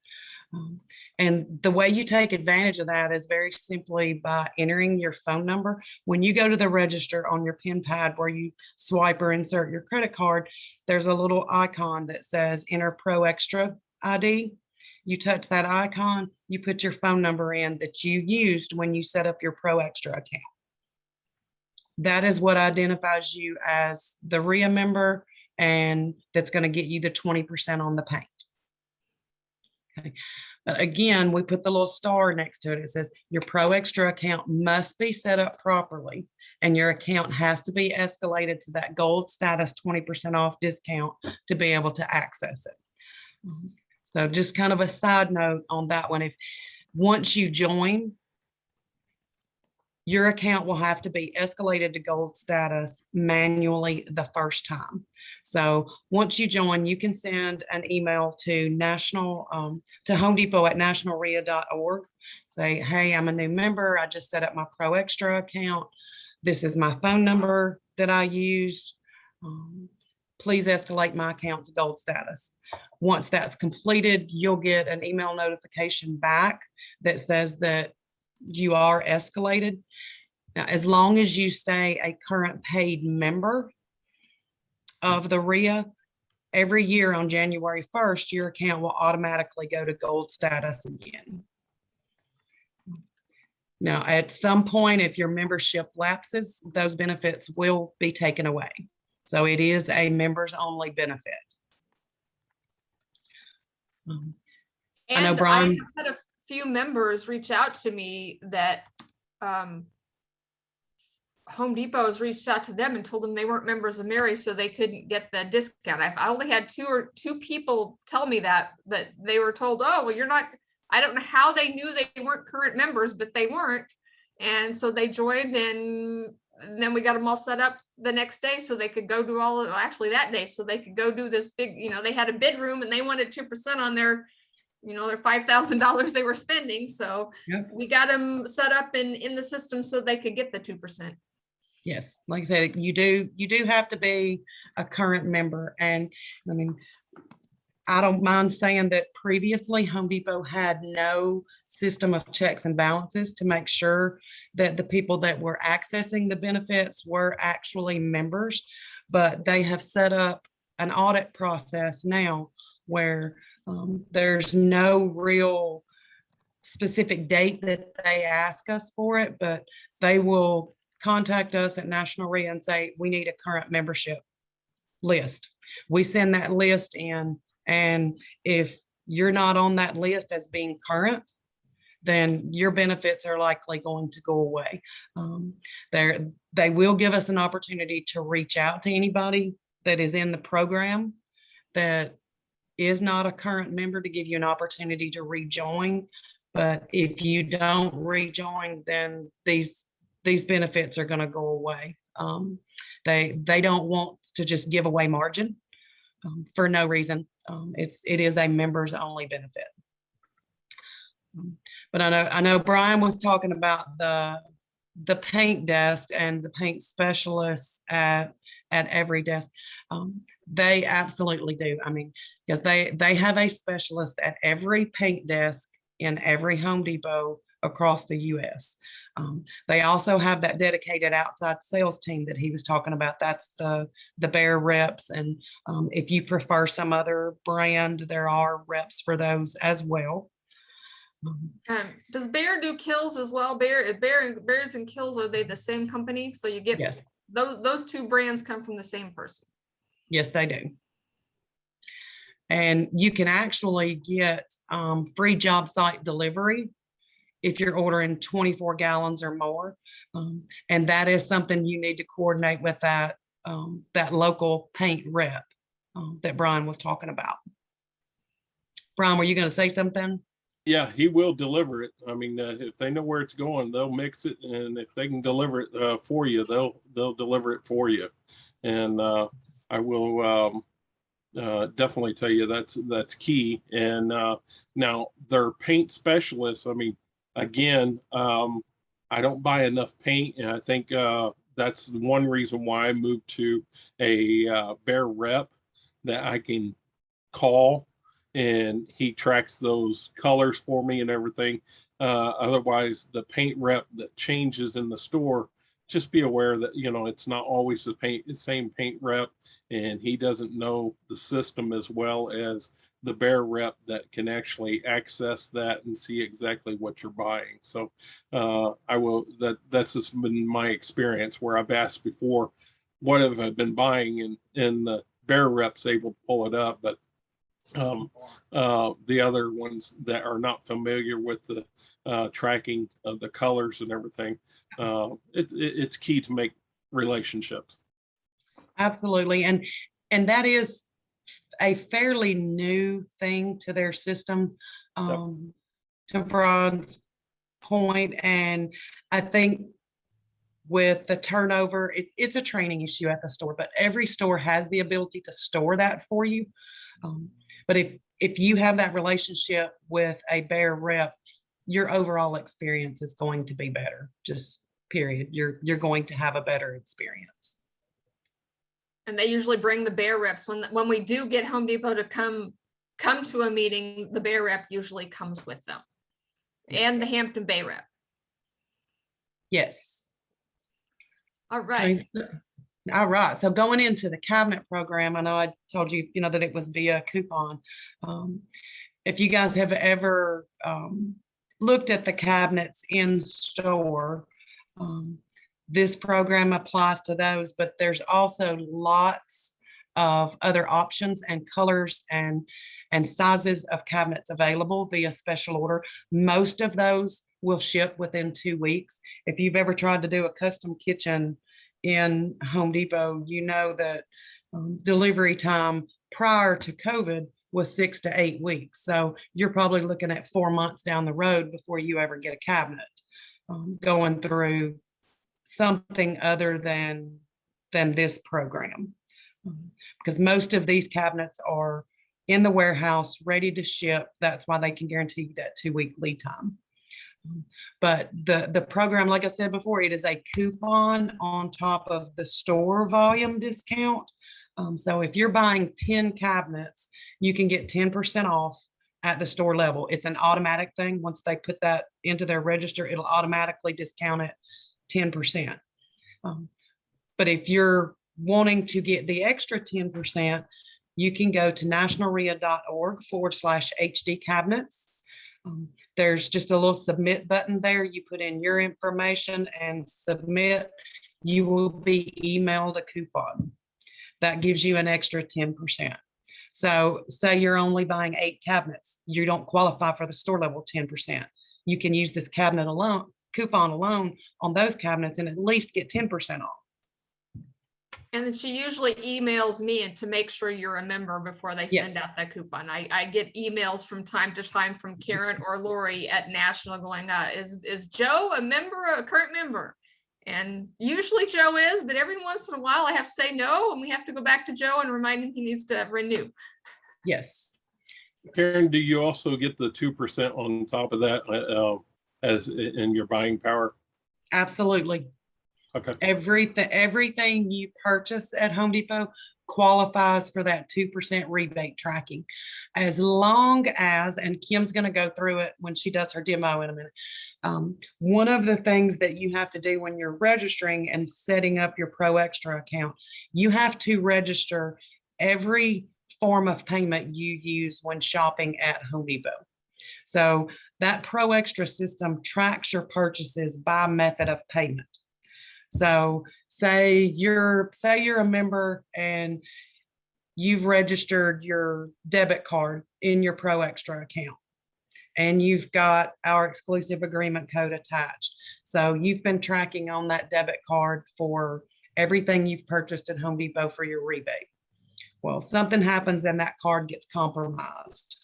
And the way you take advantage of that is very simply by entering your phone number. When you go to the register on your pen pad where you swipe or insert your credit card, there's a little icon that says enter Pro Extra ID. You touch that icon, you put your phone number in that you used when you set up your Pro Extra account. That is what identifies you as the RIA member, and that's going to get you the 20% on the paint. Okay. Again, we put the little star next to it. It says your Pro Extra account must be set up properly, and your account has to be escalated to that gold status 20% off discount to be able to access it. So just kind of a side note on that one. If once you join, your account will have to be escalated to gold status manually the first time. So once you join, you can send an email to Home Depot at nationalria.org. Say, hey, I'm a new member. I just set up my Pro Extra account. This is my phone number that I used. Please escalate my account to gold status. Once that's completed, you'll get an email notification back that says that you are escalated. Now, as long as you stay a current paid member of the RIA, every year on January 1st, your account will automatically go to gold status again. Now, at some point, if your membership lapses, those benefits will be taken away. So it is a members only benefit. I know And Brian. I have had a few members reach out to me that Home Depot has reached out to them and told them they weren't members of MAREI, so they couldn't get the discount. I only had two people tell me that they were told, oh, well, you're not. I don't know how they knew they weren't current members, but they weren't. And so they joined, and And then we got them all set up the next day so they could go do all of, actually that day, so they could go do this big, they had a bid room and they wanted 2% on their, their $5,000 they were spending. So Yep. we got them set up in the system so they could get the 2%. Yes, like I said, you do have to be a current member. And I mean, I don't mind saying that previously Home Depot had no system of checks and balances to make sure that the people that were accessing the benefits were actually members, but they have set up an audit process now where there's no real specific date that they ask us for it, but they will contact us at National REIA and say, we need a current membership list. We send that list in, and if you're not on that list as being current, then your benefits are likely going to go away. They will give us an opportunity to reach out to anybody that is in the program that is not a current member, to give you an opportunity to rejoin. But if you don't rejoin, then these benefits are going to go away. They don't want to just give away margin for no reason. It is a members only benefit. But I know Brian was talking about the paint desk and the paint specialists at every desk. They absolutely do. I mean, because they have a specialist at every paint desk in every Home Depot across the US. They also have that dedicated outside sales team that he was talking about. That's the Bear reps. And if you prefer some other brand, there are reps for those as well. Does Bear do kills as well? Bears and Kills, are they the same company? So you get Yes, those two brands come from the same person. yes, they do. And you can actually get free job site delivery if you're ordering 24 gallons or more. And that is something you need to coordinate with that local paint rep that Brian was talking about. Brian, were you going to say something? Yeah, he will deliver it. I mean, if they know where it's going, they'll mix it, and if they can deliver it for you, they'll deliver it for you. And I will definitely tell you that's key. And now their paint specialists. I mean, again, I don't buy enough paint, and I think that's the one reason why I moved to a Bear rep that I can call, and he tracks those colors for me and everything. Otherwise, the paint rep that changes in the store, just be aware that, it's not always the same paint rep, and he doesn't know the system as well as the Bear rep that can actually access that and see exactly what you're buying. So that's just been my experience, where I've asked before, what have I been buying, and the Bear rep's able to pull it up. But the other ones that are not familiar with the tracking of the colors and everything, it's key to make relationships. Absolutely. And that is a fairly new thing to their system, to Brian's point. And I think with the turnover, it's a training issue at the store, but every store has the ability to store that for you. But if you have that relationship with a Bear rep, your overall experience is going to be better. Just period. You're going to have a better experience. And they usually bring the Bear reps when we do get Home Depot to come to a meeting. The Bear rep usually comes with them, and the Hampton Bay rep. Yes. All right. All right. So going into the cabinet program, I know I told you, that it was via coupon. If you guys have ever looked at the cabinets in store, this program applies to those, but there's also lots of other options and colors and sizes of cabinets available via special order. Most of those will ship within 2 weeks. If you've ever tried to do a custom kitchen in Home Depot, you know that delivery time prior to COVID was 6 to 8 weeks. So you're probably looking at 4 months down the road before you ever get a cabinet, going through something other than this program. Because most of these cabinets are in the warehouse, ready to ship. That's why they can guarantee you that 2-week lead time. But the program, like I said before, it is a coupon on top of the store volume discount. So if you're buying 10 cabinets, you can get 10% off at the store level. It's an automatic thing. Once they put that into their register, it'll automatically discount it 10%. But if you're wanting to get the extra 10%, you can go to nationalrea.org/HD cabinets. There's just a little submit button there. You put in your information and submit. You will be emailed a coupon that gives you an extra 10%. So say you're only buying 8 cabinets, you don't qualify for the store level 10%. You can use this coupon alone on those cabinets and at least get 10% off. And then she usually emails me and to make sure you're a member before they send Yes. out that coupon. I get emails from time to time from Karen or Lori at National going, is Joe a member, a current member? And usually Joe is, but every once in a while I have to say no, and we have to go back to Joe and remind him he needs to renew. Yes. Karen, do you also get the 2% on top of that as in your buying power? Absolutely. Okay. Everything you purchase at Home Depot qualifies for that 2% rebate tracking. As long as, and Kim's going to go through it when she does her demo in a minute. One of the things that you have to do when you're registering and setting up your Pro Extra account, you have to register every form of payment you use when shopping at Home Depot. So that Pro Extra system tracks your purchases by method of payment. So say you're a member and you've registered your debit card in your Pro Extra account and you've got our exclusive agreement code attached. So you've been tracking on that debit card for everything you've purchased at Home Depot for your rebate. Well, something happens and that card gets compromised.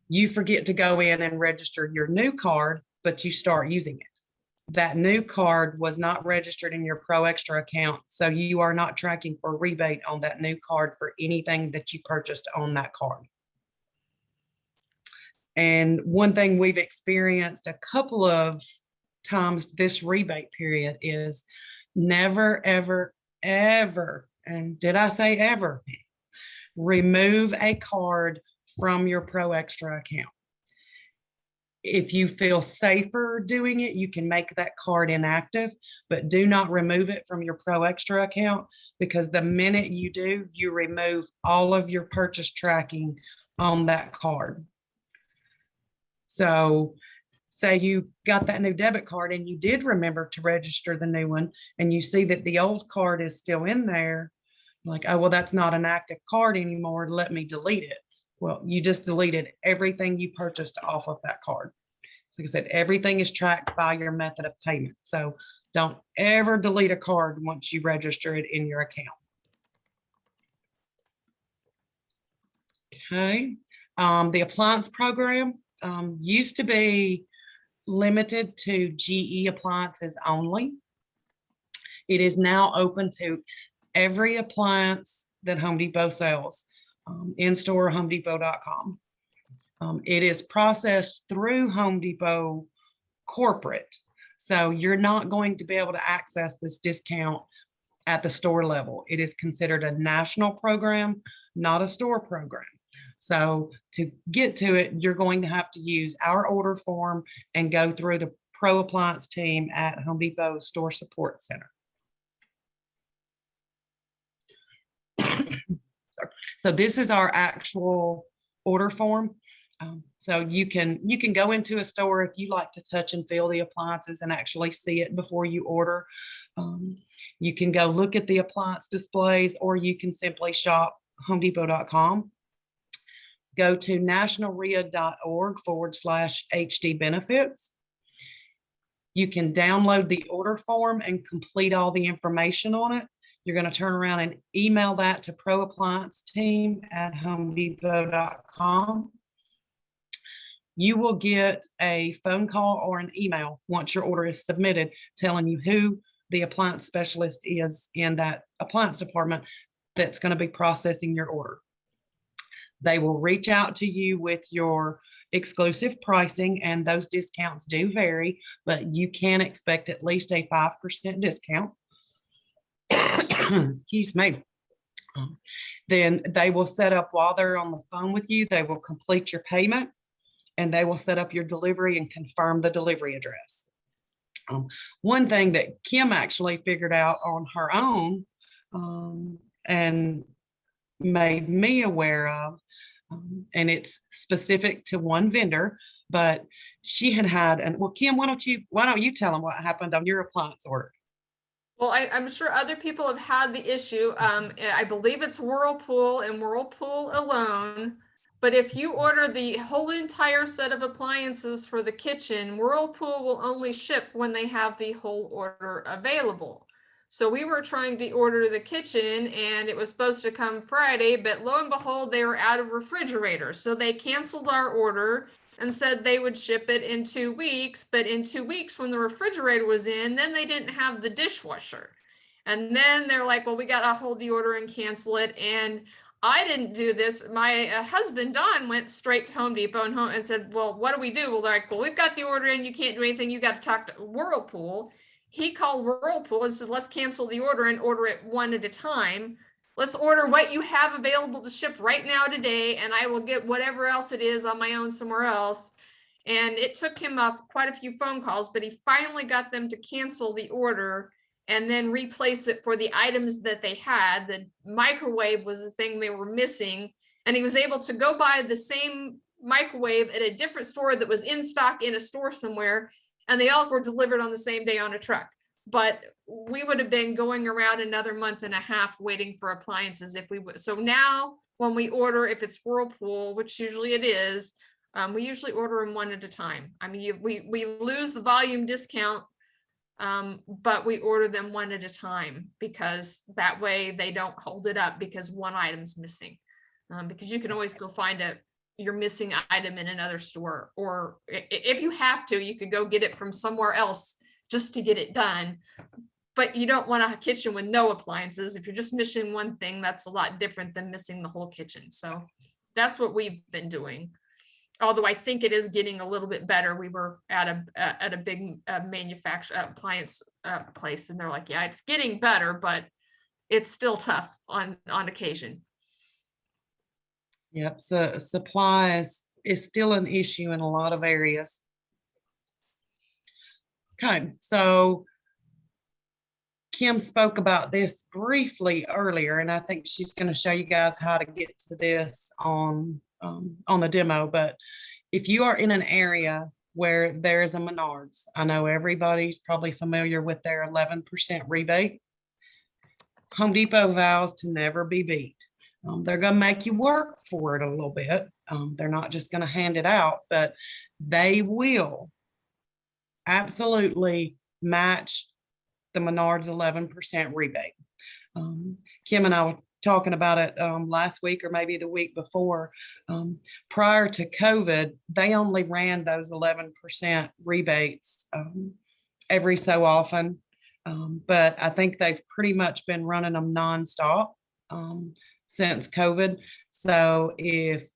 You forget to go in and register your new card, but you start using it. That new card was not registered in your Pro Extra account, so you are not tracking for rebate on that new card for anything that you purchased on that card. And one thing we've experienced a couple of times this rebate period is never, ever, ever, and did I say ever, remove a card from your Pro Extra account. If you feel safer doing it, you can make that card inactive, but do not remove it from your Pro Extra account, because the minute you do, you remove all of your purchase tracking on that card. So say you got that new debit card and you did remember to register the new one and you see that the old card is still in there, like, oh, well, that's not an active card anymore, let me delete it. Well, you just deleted everything you purchased off of that card. So like I said, everything is tracked by your method of payment. So don't ever delete a card once you register it in your account. Okay. The appliance program used to be limited to GE appliances only. It is now open to every appliance that Home Depot sells. In-store homedepot.com. It is processed through Home Depot corporate. So you're not going to be able to access this discount at the store level. It is considered a national program, not a store program. So to get to it, you're going to have to use our order form and go through the Pro Appliance team at Home Depot Store Support Center. So this is our actual order form. So you can go into a store if you like to touch and feel the appliances and actually see it before you order. You can go look at the appliance displays, or you can simply shop homedepot.com. Go to nationalrea.org/HD benefits. You can download the order form and complete all the information on it. You're going to turn around and email that to Pro Appliance team at homedepot.com. you will get a phone call or an email once your order is submitted, telling you who the appliance specialist is in that appliance department that's going to be processing your order. They will reach out to you with your exclusive pricing, and those discounts do vary, but you can expect at least a 5% discount. Excuse me. Then they will set up, while they're on the phone with you, they will complete your payment, and they will set up your delivery and confirm the delivery address. One thing that Kim actually figured out on her own, and made me aware of, and it's specific to one vendor, but she had, and well, Kim, why don't you tell them what happened on your appliance order? Well, I'm sure other people have had the issue. I believe it's Whirlpool and Whirlpool alone. But if you order the whole entire set of appliances for the kitchen, Whirlpool will only ship when they have the whole order available. So we were trying to order the kitchen and it was supposed to come Friday, but lo and behold, they were out of refrigerators. So they canceled our order and said they would ship it in 2 weeks. But in 2 weeks, when the refrigerator was in, then they didn't have the dishwasher. And then they're like, well, we got to hold the order and cancel it. And I didn't do this. My husband, Don, went straight to Home Depot and said, well, what do we do? Well, they're like, well, we've got the order in. You can't do anything. You got to talk to Whirlpool. He called Whirlpool and said, let's cancel the order and order it one at a time. Let's order what you have available to ship right now today, and I will get whatever else it is on my own somewhere else. And it took him quite a few phone calls, but he finally got them to cancel the order and then replace it for the items that they had. The microwave was the thing they were missing, and he was able to go buy the same microwave at a different store that was in stock in a store somewhere, and they all were delivered on the same day on a truck. But we would have been going around another month and a half waiting for appliances if we would. So now when we order, if it's Whirlpool, which usually it is, we usually order them one at a time. I mean, we lose the volume discount, but we order them one at a time because that way they don't hold it up because one item's missing. Because you can always go find your missing item in another store, or if you have to, you could go get it from somewhere else just to get it done. But you don't want a kitchen with no appliances. If you're just missing one thing, that's a lot different than missing the whole kitchen. So that's what we've been doing. Although I think it is getting a little bit better. We were at a big manufacturer appliance place, and they're like, yeah, it's getting better, but it's still tough on occasion. Yep, so supplies is still an issue in a lot of areas. Okay, so Kim spoke about this briefly earlier, and I think she's going to show you guys how to get to this on the demo. But if you are in an area where there is a Menards, I know everybody's probably familiar with their 11% rebate. Home Depot vows to never be beat. They're going to make you work for it a little bit. They're not just going to hand it out, but they will absolutely match the Menards 11% rebate. Kim and I were talking about it last week or maybe the week before. Prior to COVID, they only ran those 11% rebates every so often. But I think they've pretty much been running them nonstop since COVID. So if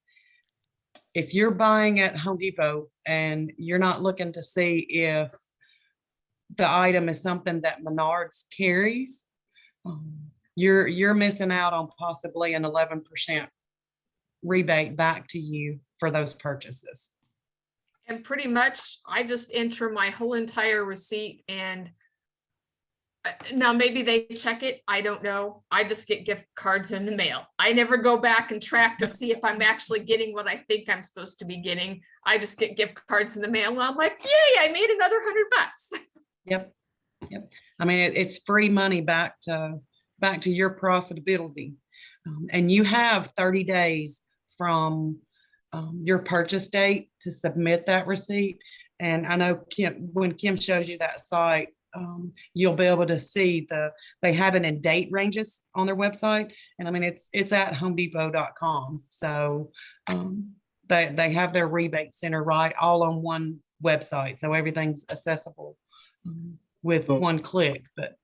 you're buying at Home Depot and you're not looking to see if the item is something that Menards carries, you're missing out on possibly an 11% rebate back to you for those purchases. And pretty much I just enter my whole entire receipt, and now maybe they check it, I don't know. I just get gift cards in the mail. I never go back and track to see if I'm actually getting what I think I'm supposed to be getting. I just get gift cards in the mail, and I'm like, yay, I made another $100. Yep. I mean, it's free money back to your profitability. And you have 30 days from your purchase date to submit that receipt. And I know when Kim shows you that site, you'll be able to see they have it in date ranges on their website. And I mean, it's at homedepot.com. So They have their rebate center right all on one website. So everything's accessible with So- one click, but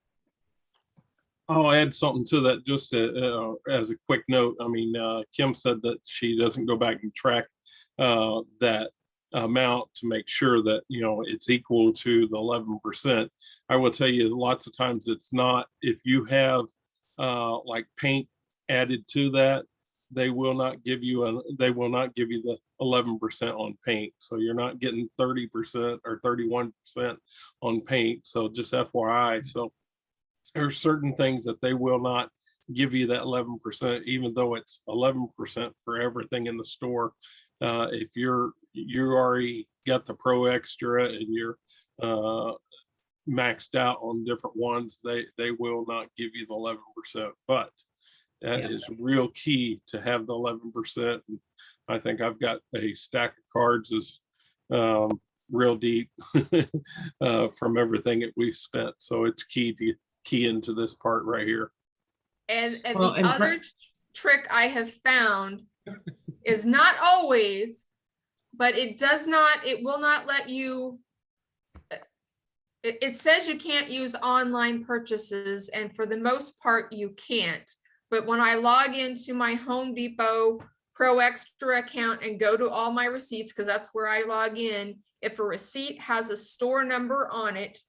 I'll add something to that just as a quick note. I mean, Kim said that she doesn't go back and track that amount to make sure that, you know, it's equal to the 11%. I will tell you lots of times it's not. If you have like paint added to that, they will not give you the 11% on paint. So you're not getting 30% or 31% on paint. So just FYI. So there are certain things that they will not give you that 11%, even though it's 11% for everything in the store. If you already got the Pro Extra and you're maxed out on different ones, they will not give you the 11%. But that Yeah. is real key to have the 11%. And I think I've got a stack of cards that's real deep from everything that we've spent. So it's key to key into this part right here. And Well, the and other trick I have found is not always, but it will not let you. It says you can't use online purchases, and for the most part, you can't. But when I log into my Home Depot Pro Extra account and go to all my receipts, because that's where I log in, if a receipt has a store number on it,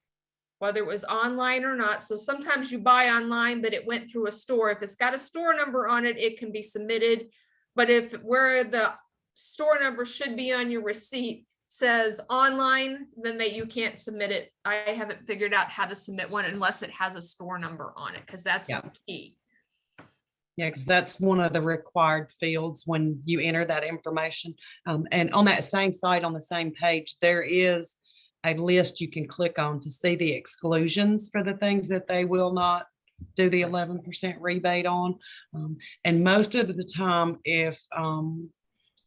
whether it was online or not. So sometimes you buy online, but it went through a store. If it's got a store number on it, it can be submitted. But if where the store number should be on your receipt says online, then you can't submit it. I haven't figured out how to submit one unless it has a store number on it, because that's Yeah. the key. yeah, because that's one of the required fields when you enter that information. And on that same site, on the same page, there is a list you can click on to see the exclusions for the things that they will not do the 11% rebate on. And most of the time,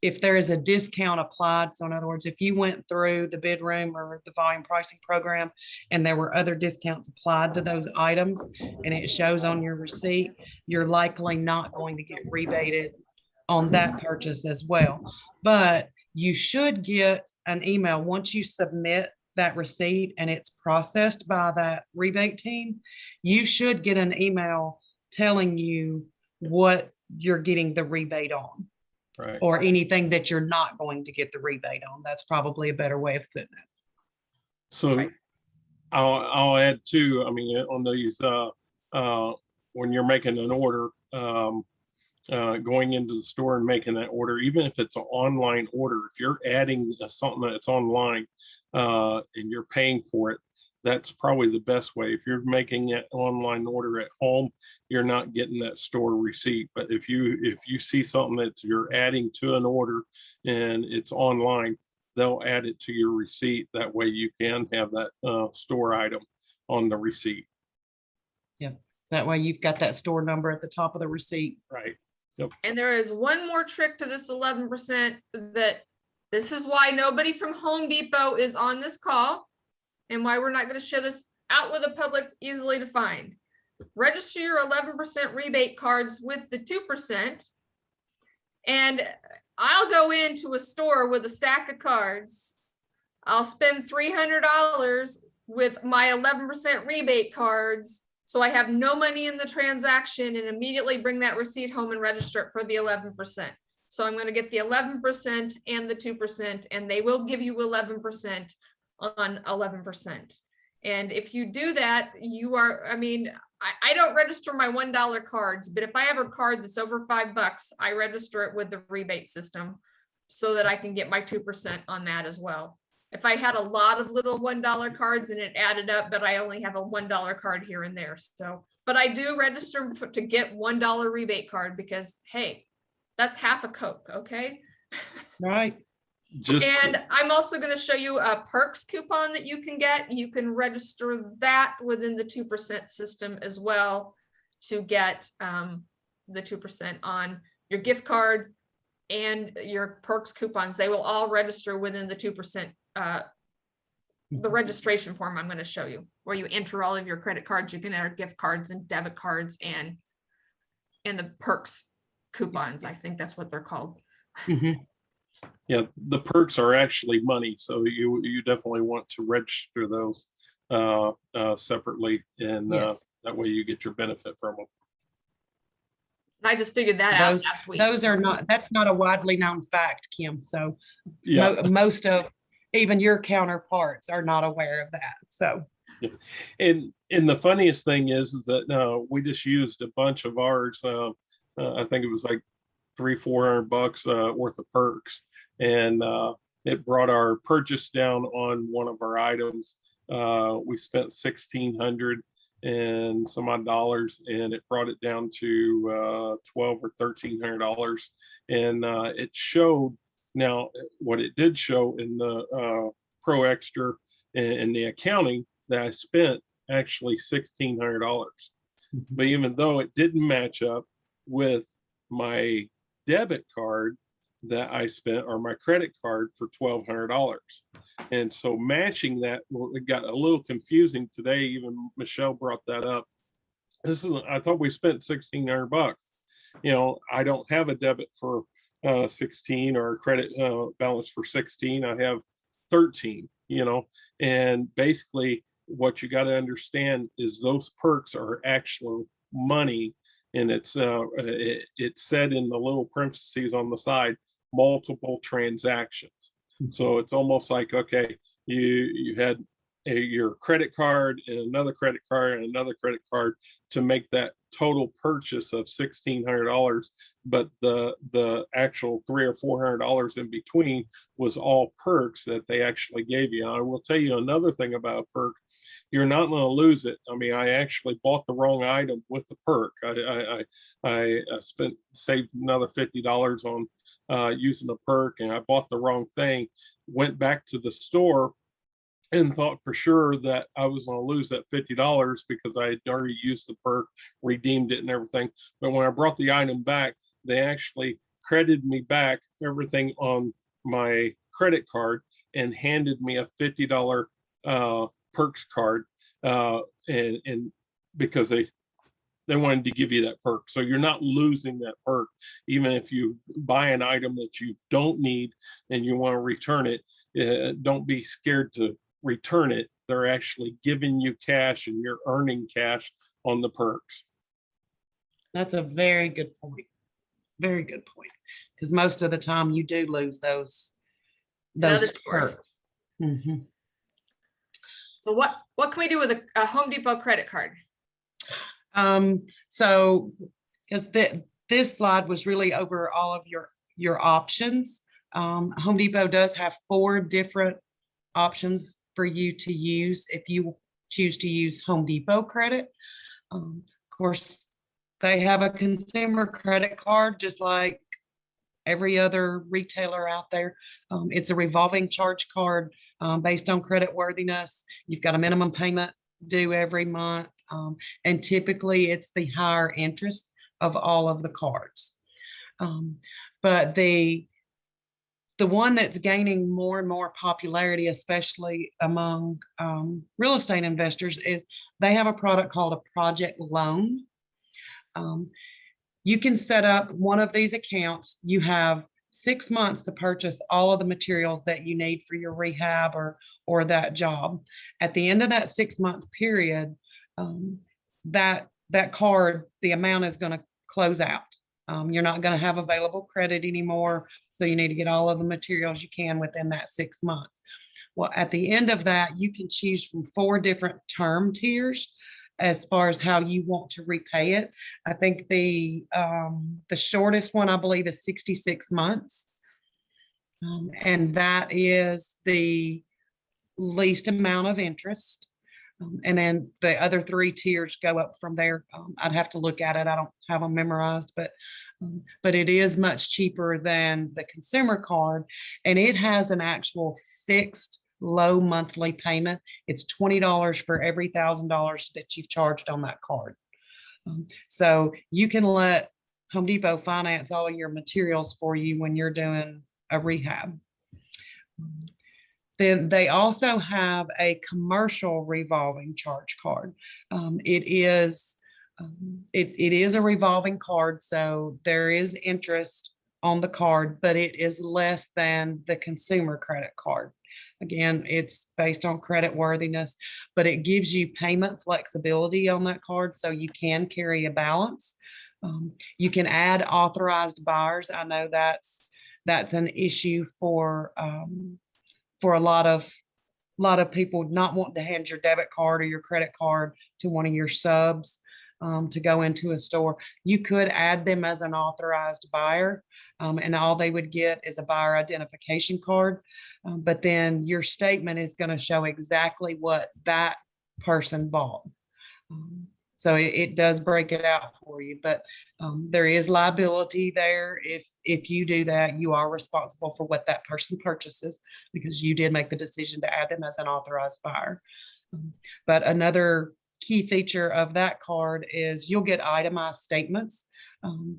if there is a discount applied, so in other words, if you went through the bid room or the volume pricing program and there were other discounts applied to those items and it shows on your receipt, you're likely not going to get rebated on that purchase as well. But you should get an email once you submit that receipt and it's processed by that rebate team. You should get an email telling you what you're getting the rebate on, Right. or anything that you're not going to get the rebate on. That's probably a better way of putting it. So Right. I'll add too, I mean, on these, when you're making an order, going into the store and making that order, even if it's an online order, if you're adding something that's online and you're paying for it, that's probably the best way. If you're making an online order at home, you're not getting that store receipt. But if you see something that you're adding to an order and it's online, they'll add it to your receipt. That way you can have that store item on the receipt. That way you've got that store number at the top of the receipt. Right. And there is one more trick to this 11%, that this is why nobody from Home Depot is on this call and why we're not going to share this out with the public easily to find. Register your 11% rebate cards with the 2%. And I'll go into a store with a stack of cards. I'll spend $300 with my 11% rebate cards. So I have no money in the transaction and immediately bring that receipt home and register it for the 11%. So I'm going to get the 11% and the 2%, and they will give you 11% on 11%. And if you do that, I don't register my $1 cards, but if I have a card that's over $5, I register it with the rebate system so that I can get my 2% on that as well. If I had a lot of little $1 cards and it added up, but I only have a $1 card here and there. So, but I do register to get $1 rebate card because, hey, that's half a Coke. Okay. Right. And I'm also going to show you a perks coupon that you can get. You can register that within the 2% system as well to get the 2% on your gift card and your perks coupons. They will all register within the 2%. The registration form I'm going to show you, where you enter all of your credit cards. You can enter gift cards and debit cards and the perks coupons. I think that's what they're called. Mhm. Yeah, the perks are actually money, so you definitely want to register those separately, and Yes. that way you get your benefit from them. I just figured that out Those, last week. those are not, that's not a widely known fact, Kim. So Yeah, most of, even your counterparts are not aware of that. So, and the funniest thing is that we just used a bunch of ours. I think it was like $300-400 worth of perks, and it brought our purchase down on one of our items. We spent 1,600 and some odd dollars, and it brought it down to $1,200 or $1,300. And it showed, now what it did show in the Pro Extra and the accounting, that I spent actually $1,600. But even though it didn't match up with my debit card that I spent, or my credit card, for $1,200. And so matching that, well, it got a little confusing today. Even Michelle brought that up. I thought we spent $1,600. You know, I don't have a debit for 16, or a credit balance for 16. I have 13, you know, and basically what you got to understand is those perks are actual money, and it's said in the little parentheses on the side, multiple transactions. So it's almost like, okay, you had your credit card and another credit card and another credit card to make that total purchase of $1,600, but the actual $300 or $400 in between was all perks that they actually gave you. I will tell you another thing about a perk: you're not going to lose it. I mean, I actually bought the wrong item with the perk. I saved another $50 on using the perk, and I bought the wrong thing. Went back to the store and thought for sure that I was going to lose that $50 because I had already used the perk, redeemed it and everything. But when I brought the item back, they actually credited me back everything on my credit card and handed me a $50 perks card, and because they wanted to give you that perk. So you're not losing that perk. Even if you buy an item that you don't need and you want to return it, don't be scared to return it. They're actually giving you cash, and you're earning cash on the perks. that's a very good point. Very good point. Because most of the time you do lose those other stores. perks. Mhm. So what can we do with a Home Depot credit card? So, because this slide was really over all of your options. Home Depot does have 4 different options for you to use if you choose to use Home Depot credit. Of course, they have a consumer credit card just like every other retailer out there. It's a revolving charge card based on credit worthiness. You've got a minimum payment due every month, and typically it's the higher interest of all of the cards. But the one that's gaining more and more popularity, especially among real estate investors, is they have a product called a project loan. You can set up one of these accounts. You have 6 months to purchase all of the materials that you need for your rehab or that job. At the end of that 6-month period, that card, the amount is going to close out. You're not going to have available credit anymore. So you need to get all of the materials you can within that 6 months. Well, at the end of that, you can choose from 4 different term tiers as far as how you want to repay it. I think the shortest one, I believe, is 66 months. And that is the least amount of interest. And then the other 3 tiers go up from there. I'd have to look at it. I don't have them memorized, but it is much cheaper than the consumer card. And it has an actual fixed low monthly payment. It's $20 for every $1,000 that you've charged on that card. So you can let Home Depot finance all of your materials for you when you're doing a rehab. Then they also have a commercial revolving charge card. It is a revolving card, so there is interest on the card, but it is less than the consumer credit card. Again, it's based on credit worthiness, but it gives you payment flexibility on that card, so you can carry a balance. You can add authorized buyers. I know that's an issue for a lot of people not wanting to hand your debit card or your credit card to one of your subs to go into a store. You could add them as an authorized buyer, and all they would get is a buyer identification card. But then your statement is going to show exactly what that person bought. So it does break it out for you, but there is liability there. If you do that, you are responsible for what that person purchases because you did make the decision to add them as an authorized buyer. But another key feature of that card is you'll get itemized statements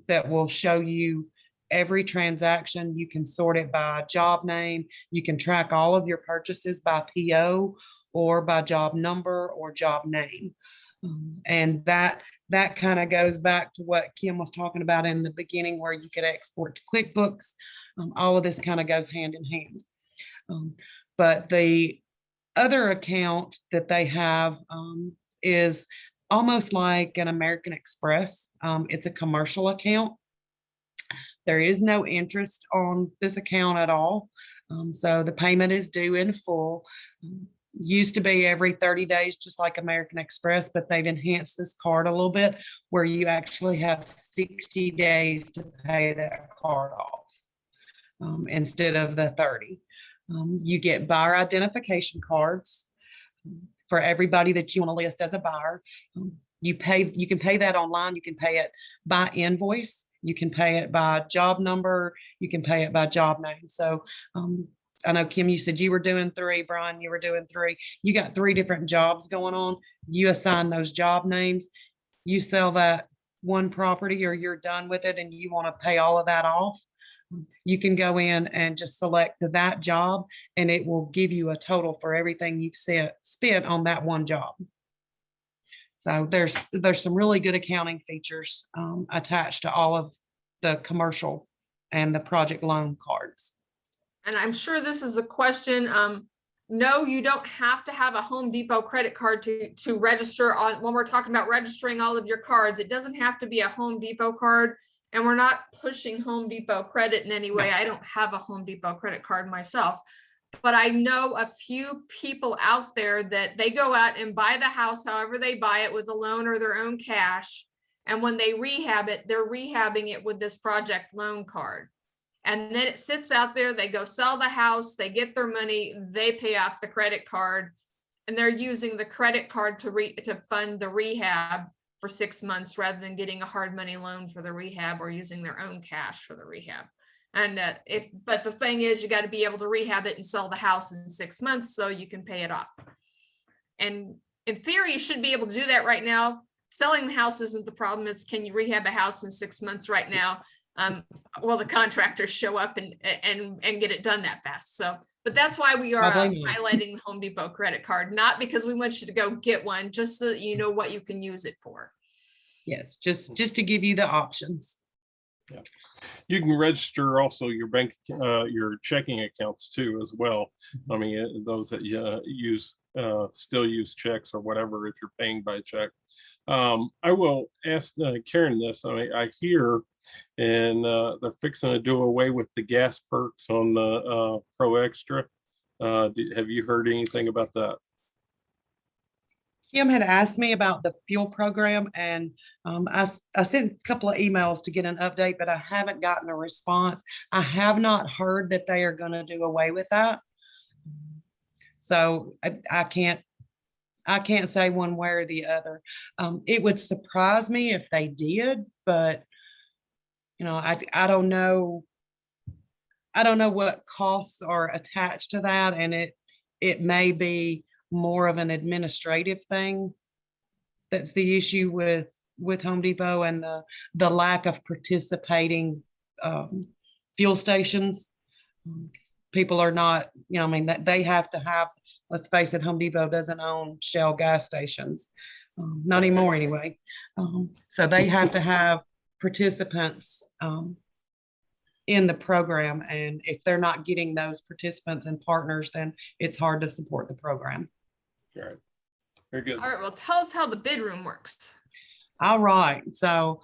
that will show you every transaction. You can sort it by job name. You can track all of your purchases by PO or by job number or job name. And that kind of goes back to what Kim was talking about in the beginning, where you could export to QuickBooks. All of this kind of goes hand in hand. But the other account that they have is almost like an American Express. It's a commercial account. There is no interest on this account at all. So the payment is due in full. Used to be every 30 days, just like American Express, but they've enhanced this card a little bit where you actually have 60 days to pay that card off instead of the 30. You get buyer identification cards for everybody that you want to list as a buyer. You can pay that online. You can pay it by invoice. You can pay it by job number. You can pay it by job name. So I know, Kim, you said you were doing 3, Brian, you were doing 3. You got 3 different jobs going on. You assign those job names. You sell that one property or you're done with it and you want to pay all of that off. You can go in and just select that job and it will give you a total for everything you've spent on that one job. So there's some really good accounting features attached to all of the commercial and the project loan cards. And I'm sure this is a question. No, you don't have to have a Home Depot credit card to register on when we're talking about registering all of your cards. It doesn't have to be a Home Depot card, and we're not pushing Home Depot credit in any way. I don't have a Home Depot credit card myself, but I know a few people out there that they go out and buy the house however they buy it, with a loan or their own cash. And when they rehab it, they're rehabbing it with this project loan card. And then it sits out there, they go sell the house, they get their money, they pay off the credit card, and they're using the credit card to fund the rehab for 6 months rather than getting a hard money loan for the rehab or using their own cash for the rehab. And but the thing is, you got to be able to rehab it and sell the house in 6 months so you can pay it off. And in theory, you should be able to do that right now. Selling the house isn't the problem. It's, can you rehab a house in 6 months right now? Well, the contractors show up and get it done that fast. So, but that's why we are highlighting the Home Depot credit card, not because we want you to go get one, just so that you know what you can use it for. Yes, just to give you the options. Yeah. You can register also your bank, your checking accounts too, as well. I mean, those that still use checks or whatever, if you're paying by check. I will ask Karen this. I hear, and they're fixing to do away with the gas perks on the Pro Extra. Have you heard anything about that? Kim had asked me about the fuel program, and I sent a couple of emails to get an update, but I haven't gotten a response. I have not heard that they are going to do away with that. So I can't say one way or the other. It would surprise me if they did, but I don't know. I don't know what costs are attached to that, and it may be more of an administrative thing. That's the issue with Home Depot, and the lack of participating fuel stations. People are not, they have to have, let's face it, Home Depot doesn't own Shell gas stations, not anymore anyway. So they have to have participants in the program. And if they're not getting those participants and partners, then it's hard to support the program. All right. Very good. All right, well, tell us how the bid room works. All right, so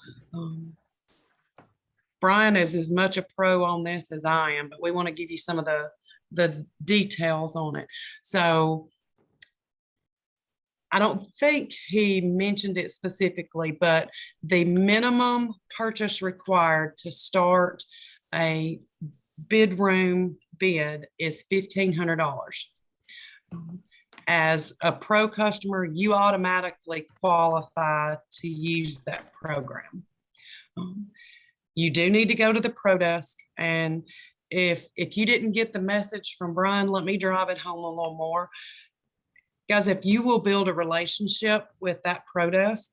Brian is as much a pro on this as I am, but we want to give you some of the details on it. So I don't think he mentioned it specifically, but the minimum purchase required to start a bid room bid is $1,500. As a pro customer, you automatically qualify to use that program. You do need to go to the Pro Desk, and if you didn't get the message from Brian, let me drive it home a little more. Guys, if you will build a relationship with that Pro Desk,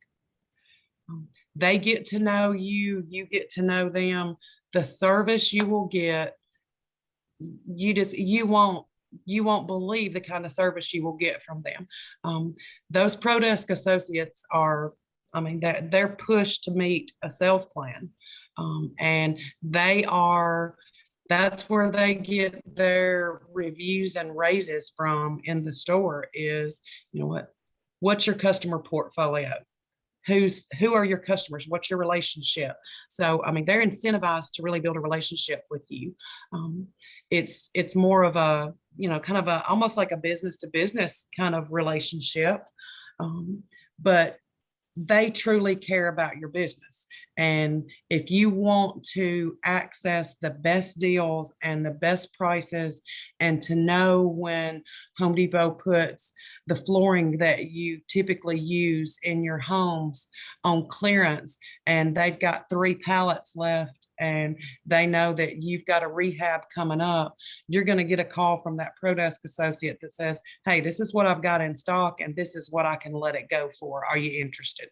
they get to know you, you get to know them, the service you will get, you won't believe the kind of service you will get from them. Those Pro Desk associates are, I mean, they're pushed to meet a sales plan. And that's where they get their reviews and raises from in the store is, you know, what's your customer portfolio? Who are your customers? What's your relationship? So, I mean, they're incentivized to really build a relationship with you. It's more of a, you know, kind of a, almost like a business to business kind of relationship. But they truly care about your business. And if you want to access the best deals and the best prices, and to know when Home Depot puts the flooring that you typically use in your homes on clearance, and they've got 3 pallets left, and they know that you've got a rehab coming up, you're going to get a call from that Pro Desk associate that says, hey, this is what I've got in stock, and this is what I can let it go for. Are you interested?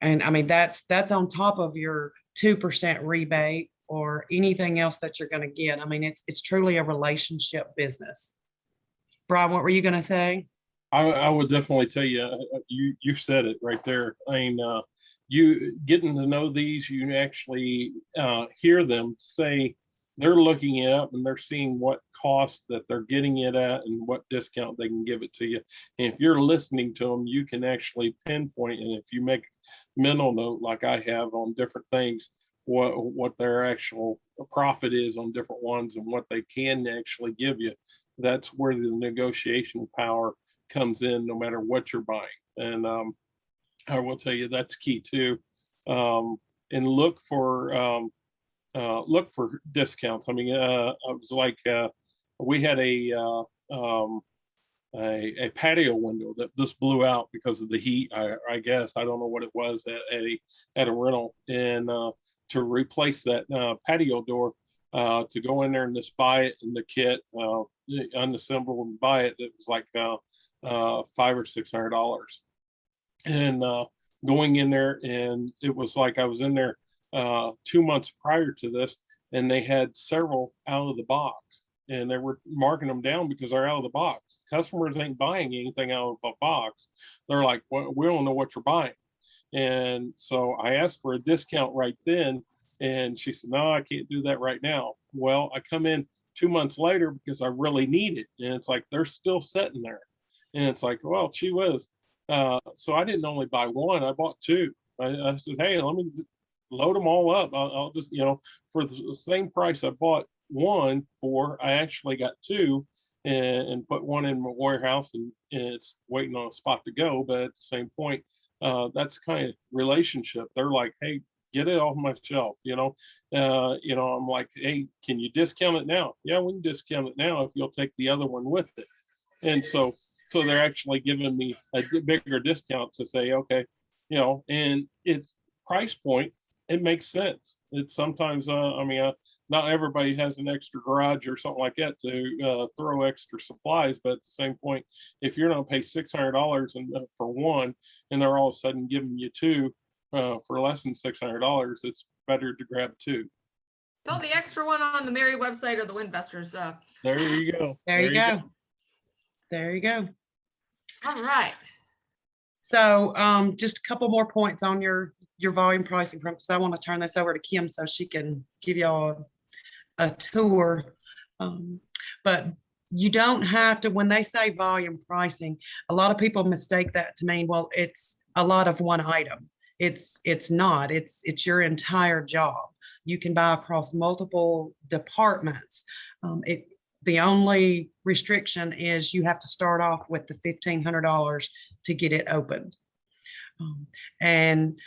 And I mean, that's on top of your 2% rebate or anything else that you're going to get. I mean, it's truly a relationship business. Brian, what were you going to say? I would definitely tell you, you said it right there. I mean, you getting to know these, you actually hear them say they're looking it up and they're seeing what cost that they're getting it at and what discount they can give it to you. And if you're listening to them, you can actually pinpoint, and if you make mental note like I have on different things, what their actual profit is on different ones and what they can actually give you, that's where the negotiation power comes in, no matter what you're buying. And I will tell you that's key too. And look for discounts. I mean, I was like, we had a patio window that just blew out because of the heat. I guess I don't know what it was at a rental, and to replace that patio door, to go in there and just buy it in the kit, unassemble and buy it. It was like $500 or $600, and going in there, and it was like I was in there 2 months prior to this, and they had several out of the box, and they were marking them down because they're out of the box. Customers ain't buying anything out of a box. They're like, well, we don't know what you're buying. And so I asked for a discount right then, and she said, no, I can't do that right now. Well, I come in 2 months later because I really need it, and it's like they're still sitting there, and it's like, well, gee whiz. So I didn't only buy one, I bought 2. I said, hey, let me load them all up. I'll just, you know, for the same price I bought one for, I actually got 2 and put one in my warehouse, and it's waiting on a spot to go. But at the same point, that's kind of relationship. They're like, hey, get it off my shelf, you know. I'm like, hey, can you discount it now? Yeah, we can discount it now if you'll take the other one with it. And so they're actually giving me a bigger discount to say, okay, you know, and it's price point. It makes sense. It's sometimes, not everybody has an extra garage or something like that to throw extra supplies. But at the same point, if you're not pay $600 for one, and they're all of a sudden giving you 2 for less than $600, it's better to grab 2. Throw the extra one on the MAREI website or the Winvestors. There you go. There you go. There you go. All right. So just a couple more points on your your volume pricing from, because I want to turn this over to Kim so she can give y'all a tour. But you don't have to, when they say volume pricing, a lot of people mistake that to mean, well, it's a lot of one item. It's not, it's your entire job. You can buy across multiple departments. The only restriction is you have to start off with the $1,500 to get it opened. And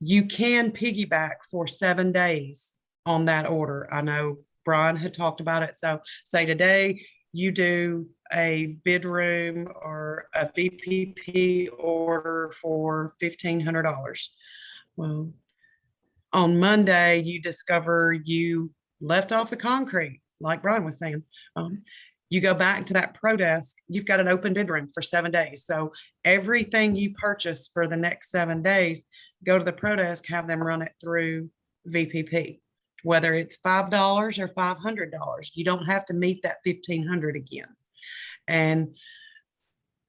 you can piggyback for 7 days on that order. I know Brian had talked about it. So say today you do a bid room or a VPP order for $1,500. Well, on Monday, you discover you left off the concrete, like Brian was saying. You go back to that pro desk, you've got an open bid room for 7 days. So everything you purchase for the next 7 days, go to the pro desk, have them run it through VPP, whether it's $5 or $500. You don't have to meet that $1,500 again. And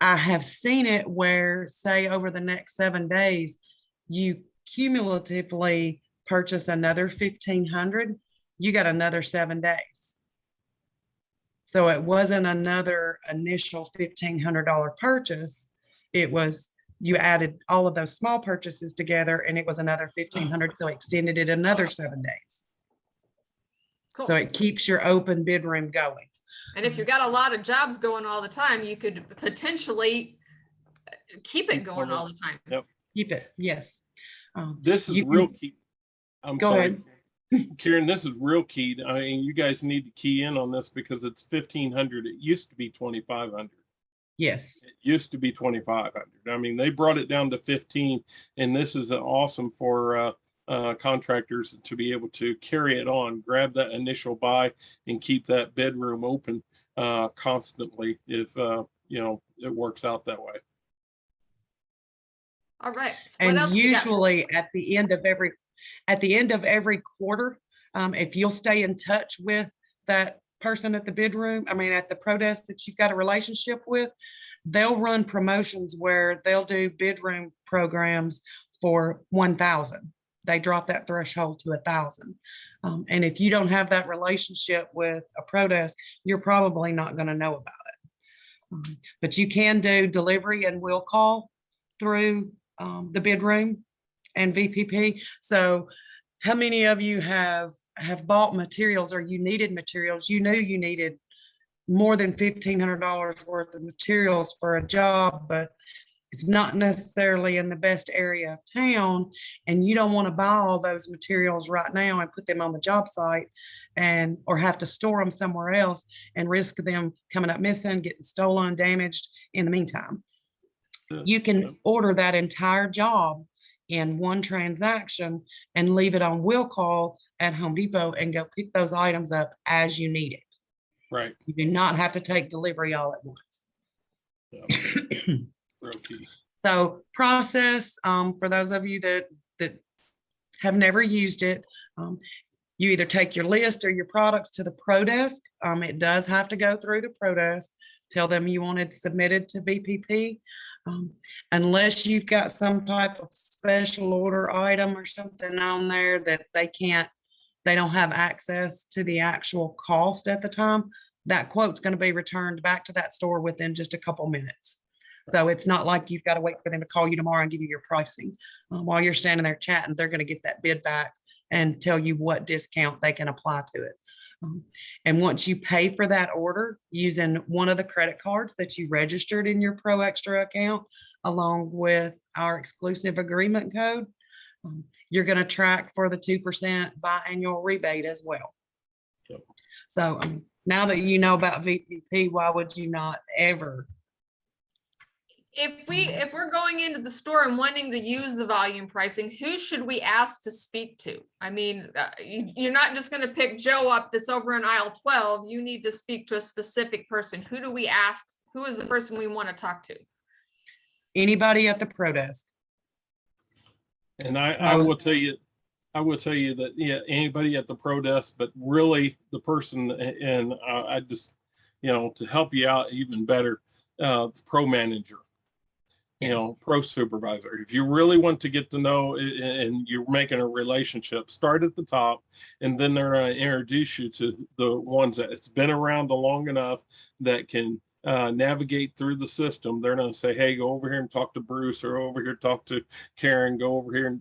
I have seen it where, say, over the next 7 days, you cumulatively purchase another $1,500, you got another 7 days. So it wasn't another initial $1,500 purchase. It was, you added all of those small purchases together and it was another $1,500. So extended it another 7 days. Cool. So it keeps your open bid room going. And if you've got a lot of jobs going all the time, you could potentially keep it going all the time. Yep. Keep it, yes. This is You real can- key. I'm Go sorry. ahead. Karen, this is real key. I mean, you guys need to key in on this because it's 1,500. It used to be 2,500. Yes. It used to be 2,500. I mean, they brought it down to 15, and this is awesome for contractors to be able to carry it on, grab that initial buy, and keep that bedroom open constantly if it works out that way. All right. So what And else you got? usually at the end of every quarter, if you'll stay in touch with that person at the bid room, at the pro desk that you've got a relationship with, they'll run promotions where they'll do bid room programs for 1,000. They drop that threshold to 1,000. And if you don't have that relationship with a pro desk, you're probably not going to know about it. But you can do delivery and will call through the bid room and VPP. So how many of you have bought materials or you needed materials? You knew you needed more than $1,500 worth of materials for a job, but it's not necessarily in the best area of town. And you don't want to buy all those materials right now and put them on the job site or have to store them somewhere else and risk them coming up missing, getting stolen, damaged in the meantime. You can order that entire job in one transaction and leave it on will call at Home Depot and go pick those items up as you need it. Right. You do not have to take delivery all at once. Yeah. Real key. So process, for those of you that have never used it, you either take your list or your products to the pro desk. It does have to go through the pro desk. Tell them you want it submitted to VPP. Unless you've got some type of special order item or something on there that they don't have access to the actual cost at the time, that quote's going to be returned back to that store within just a couple minutes. So it's not like you've got to wait for them to call you tomorrow and give you your pricing. While you're standing there chatting, they're going to get that bid back and tell you what discount they can apply to it. And once you pay for that order using one of the credit cards that you registered in your Pro Extra account, along with our exclusive agreement code, you're going to track for the 2% biannual rebate as well. Yep. So now that you know about VPP, why would you not ever? If we're going into the store and wanting to use the volume pricing, who should we ask to speak to? You're not just going to pick Joe up that's over in aisle 12. You need to speak to a specific person. Who do we ask? Who is the person we want to talk to? Anybody at the pro desk. And I will tell you that, yeah, anybody at the pro desk, but really the person, and I just, to help you out even better, the pro manager. pro supervisor. If you really want to get to know and you're making a relationship, start at the top, and then they're going to introduce you to the ones that it's been around long enough that can navigate through the system. They're going to say, hey, go over here and talk to Bruce, or over here talk to Karen, go over here,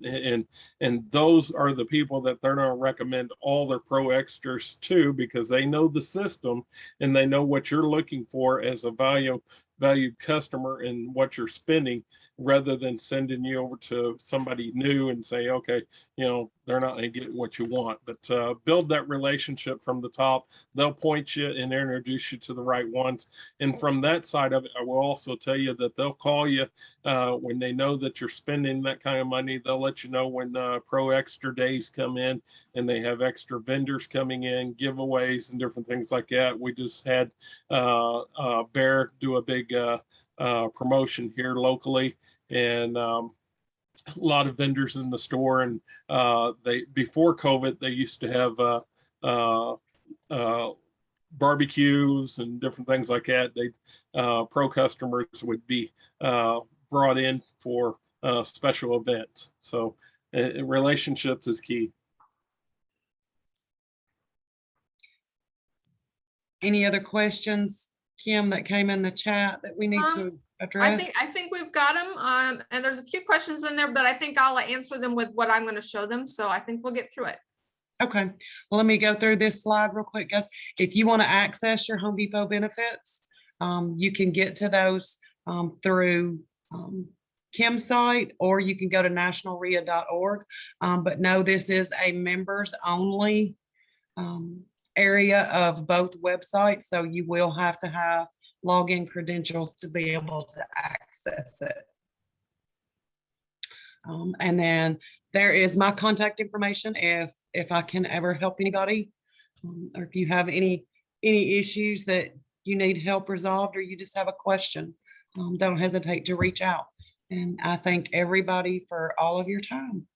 and those are the people that they're going to recommend all their pro extras to, because they know the system and they know what you're looking for as a valued customer and what you're spending, rather than sending you over to somebody new and say, okay, they're not going to get what you want. But build that relationship from the top. They'll point you and introduce you to the right ones. And from that side of it, I will also tell you that they'll call you when they know that you're spending that kind of money. They'll let you know when pro extra days come in and they have extra vendors coming in, giveaways and different things like that. We just had Bear do a big promotion here locally, and a lot of vendors in the store. And they, before COVID, they used to have barbecues and different things like that. They pro customers would be brought in for special events. So relationships is key. Any other questions, Kim, that came in the chat that we need to address? I think we've got them. And there's a few questions in there, but I think I'll answer them with what I'm going to show them. So I think we'll get through it. Okay, well, let me go through this slide real quick, guys. If you want to access your Home Depot benefits, you can get to those through Kim's site, or you can go to nationalrea.org. But no, this is a members only area of both websites, so you will have to have login credentials to be able to access it. And then there is my contact information if I can ever help anybody, or if you have any issues that you need help resolved, or you just have a question, don't hesitate to reach out. And I thank everybody for all of your time.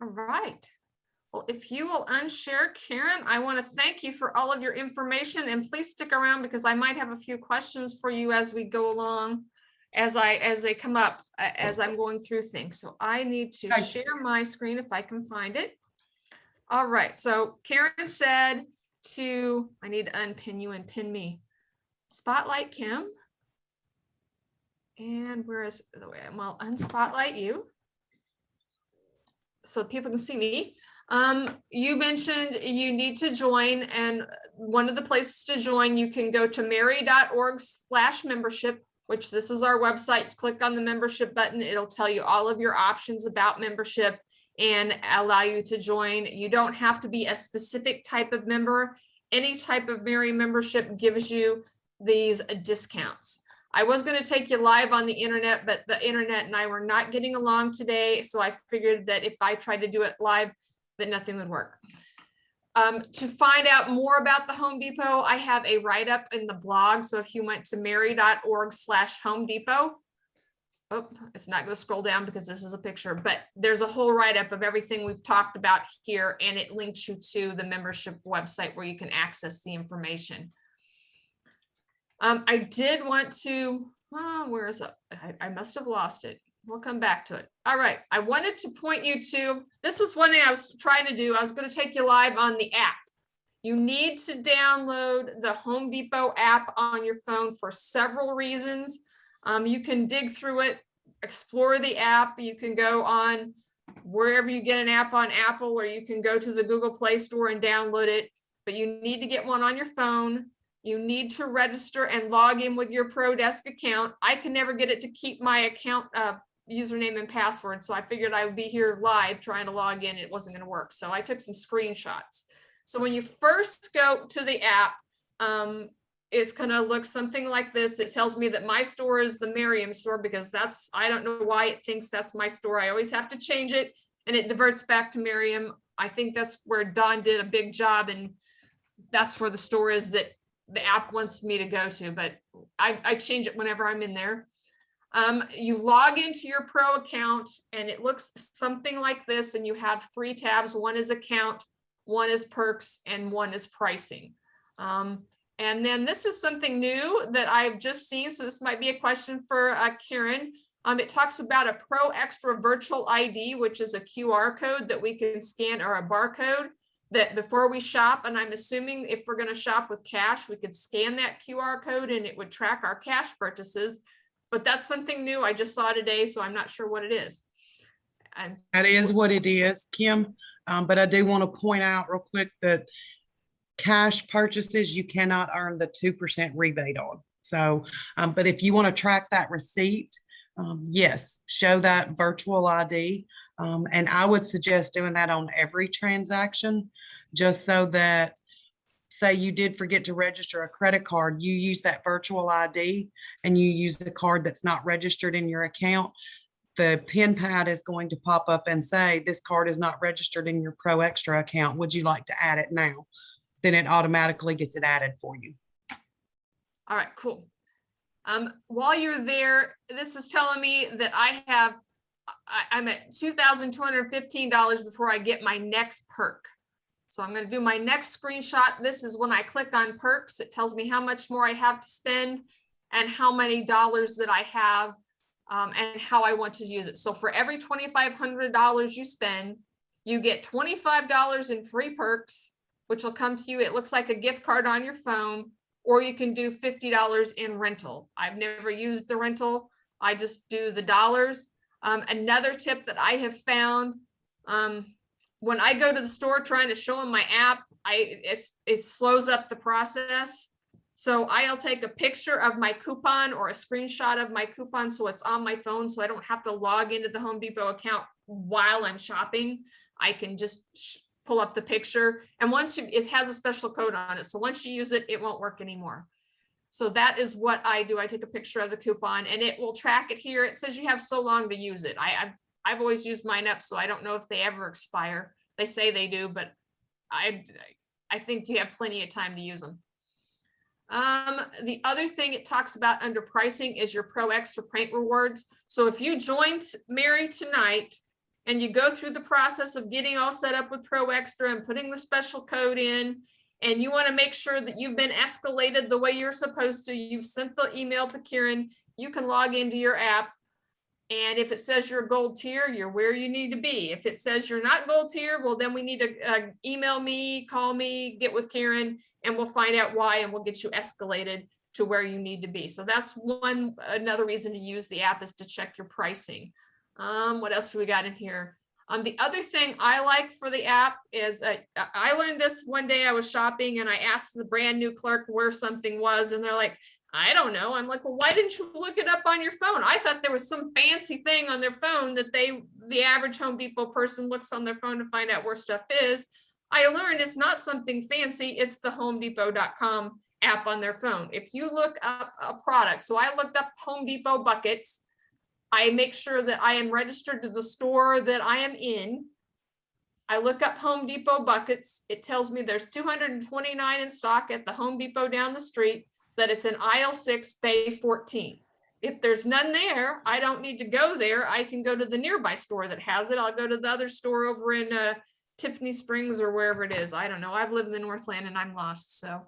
All right. Well, if you will unshare, Karen, I want to thank you for all of your information, and please stick around because I might have a few questions for you as we go along, as they come up, as I'm going through things. So I need to share my screen if I can find it. All right. So Karen said I need to unpin you and pin me. Spotlight Kim. And where is the way? Well, unspotlight you so people can see me. You mentioned you need to join, and one of the places to join, you can go to marei.org/membership, which this is our website. Click on the membership button. It'll tell you all of your options about membership and allow you to join. You don't have to be a specific type of member. Any type of MAREI membership gives you these discounts. I was going to take you live on the internet, but the internet and I were not getting along today. So I figured that if I tried to do it live, that nothing would work. To find out more about the Home Depot, I have a write-up in the blog. So if you went to marei.org/Home Depot, oh, it's not going to scroll down because this is a picture, but there's a whole write-up of everything we've talked about here, and it links you to the membership website where you can access the information. I did want to, where is it? I must have lost it. We'll come back to it. All right. I wanted to point you to, this was one thing I was trying to do. I was going to take you live on the app. You need to download the Home Depot app on your phone for several reasons. You can dig through it, explore the app. You can go on wherever you get an app on Apple, or you can go to the Google Play Store and download it, but you need to get one on your phone. You need to register and log in with your ProDesk account. I can never get it to keep my account username and password, so I figured I would be here live trying to log in. It wasn't going to work, so I took some screenshots. So when you first go to the app, it's going to look something like this. It tells me that my store is the Merriam store, because I don't know why it thinks that's my store. I always have to change it, and it diverts back to Merriam. I think that's where Don did a big job, and that's where the store is that the app wants me to go to, but I change it whenever I'm in there. You log into your pro account and it looks something like this, and you have 3 tabs. One is account, one is perks, and one is pricing. And then this is something new that I've just seen. So this might be a question for Karen. It talks about a Pro Extra virtual ID, which is a QR code that we can scan, or a barcode that before we shop. And I'm assuming if we're going to shop with cash, we could scan that QR code and it would track our cash purchases. But that's something new I just saw today, so I'm not sure what it is. And That is what it is, Kim. But I do want to point out real quick that cash purchases, you cannot earn the 2% rebate on. So, but if you want to track that receipt, yes, show that virtual ID. And I would suggest doing that on every transaction, just so that, say you did forget to register a credit card, you use that virtual ID and you use the card that's not registered in your account, the pin pad is going to pop up and say, this card is not registered in your Pro Extra account. Would you like to add it now? Then it automatically gets it added for you. all right, cool. While you're there, this is telling me that I'm at $2,215 before I get my next perk. So I'm going to do my next screenshot. This is when I click on perks, it tells me how much more I have to spend and how many dollars that I have, and how I want to use it. So for every $2,500 you spend, you get $25 in free perks, which will come to you. It looks like a gift card on your phone, or you can do $50 in rental. I've never used the rental. I just do the dollars. Another tip that I have found, when I go to the store trying to show them my app, it slows up the process. So I'll take a picture of my coupon or a screenshot of my coupon so it's on my phone, so I don't have to log into the Home Depot account while I'm shopping. I can just pull up the picture, and it has a special code on it. So once you use it, it won't work anymore. So that is what I do. I take a picture of the coupon and it will track it here. It says you have so long to use it. I've always used mine up, so I don't know if they ever expire. They say they do, but I think you have plenty of time to use them. The other thing it talks about under pricing is your Pro Extra Paint rewards. So if you joined MAREI tonight and you go through the process of getting all set up with Pro Extra and putting the special code in, and you want to make sure that you've been escalated the way you're supposed to, you've sent the email to Kieran, you can log into your app. And if it says you're gold tier, you're where you need to be. If it says you're not gold tier, well, then we need to email me, call me, get with Karen, and we'll find out why, and we'll get you escalated to where you need to be. So that's another reason to use the app, is to check your pricing. What else do we got in here? The other thing I like for the app is, I learned this one day. I was shopping and I asked the brand new clerk where something was, and they're like, I don't know. I'm like, well, why didn't you look it up on your phone? I thought there was some fancy thing on their phone that the average Home Depot person looks on their phone to find out where stuff is. I learned it's not something fancy. It's the homedepot.com app on their phone. If you look up a product, so I looked up Home Depot buckets. I make sure that I am registered to the store that I am in. I look up Home Depot buckets. It tells me there's 229 in stock at the Home Depot down the street, that it's in aisle 6, bay 14. If there's none there, I don't need to go there. I can go to the nearby store that has it. I'll go to the other store over in Tiffany Springs or wherever it is. I don't know. I've lived in the Northland and I'm lost, so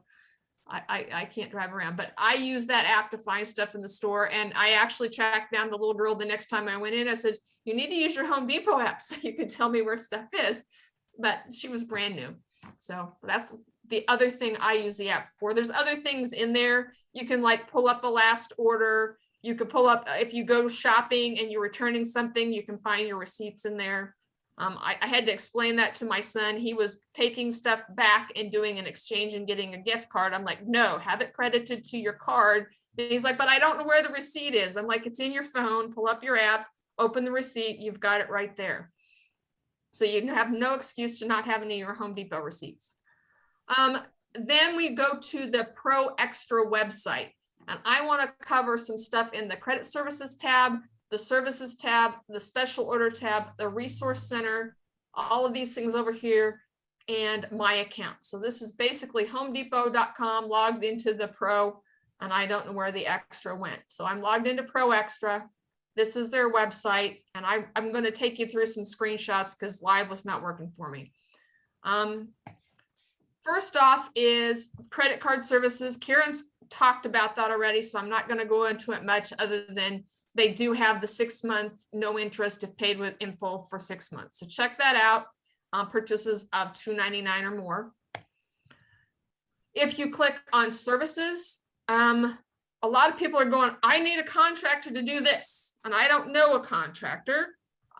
I can't drive around. But I use that app to find stuff in the store. And I actually tracked down the little girl the next time I went in. I said, you need to use your Home Depot app so you can tell me where stuff is. But she was brand new. So that's the other thing I use the app for. There's other things in there. You can like pull up a last order. You could pull up, if you go shopping and you're returning something, you can find your receipts in there. I had to explain that to my son. He was taking stuff back and doing an exchange and getting a gift card. I'm like, no, have it credited to your card. And he's like, but I don't know where the receipt is. I'm like, it's in your phone. Pull up your app, open the receipt. You've got it right there. So you have no excuse to not have any of your Home Depot receipts. Then we go to the Pro Extra website, and I want to cover some stuff in the credit services tab, the services tab, the special order tab, the resource center, all of these things over here, and my account. So this is basically homedepot.com logged into the Pro, and I don't know where the extra went. So I'm logged into Pro Extra. This is their website, and I'm going to take you through some screenshots because live was not working for me. First off is credit card services. Karen's talked about that already, so I'm not going to go into it much other than they do have the 6-month no interest if paid with in full for 6 months. So check that out on purchases of $2.99 or more. If you click on services, a lot of people are going, I need a contractor to do this, and I don't know a contractor.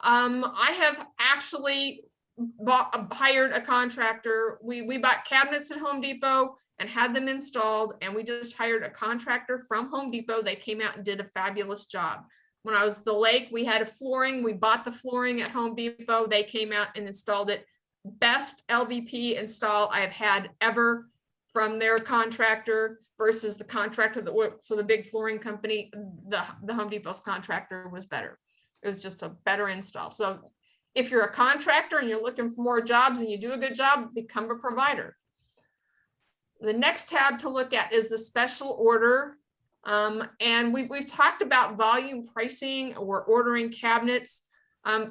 I have actually hired a contractor. We bought cabinets at Home Depot and had them installed, and we just hired a contractor from Home Depot. They came out and did a fabulous job. When I was at the lake, we had a flooring. We bought the flooring at Home Depot. They came out and installed it. Best LVP install I have had ever from their contractor versus the contractor that worked for the big flooring company. The Home Depot's contractor was better. It was just a better install. So if you're a contractor and you're looking for more jobs and you do a good job, become a provider. The next tab to look at is the special order. And we've talked about volume pricing or ordering cabinets.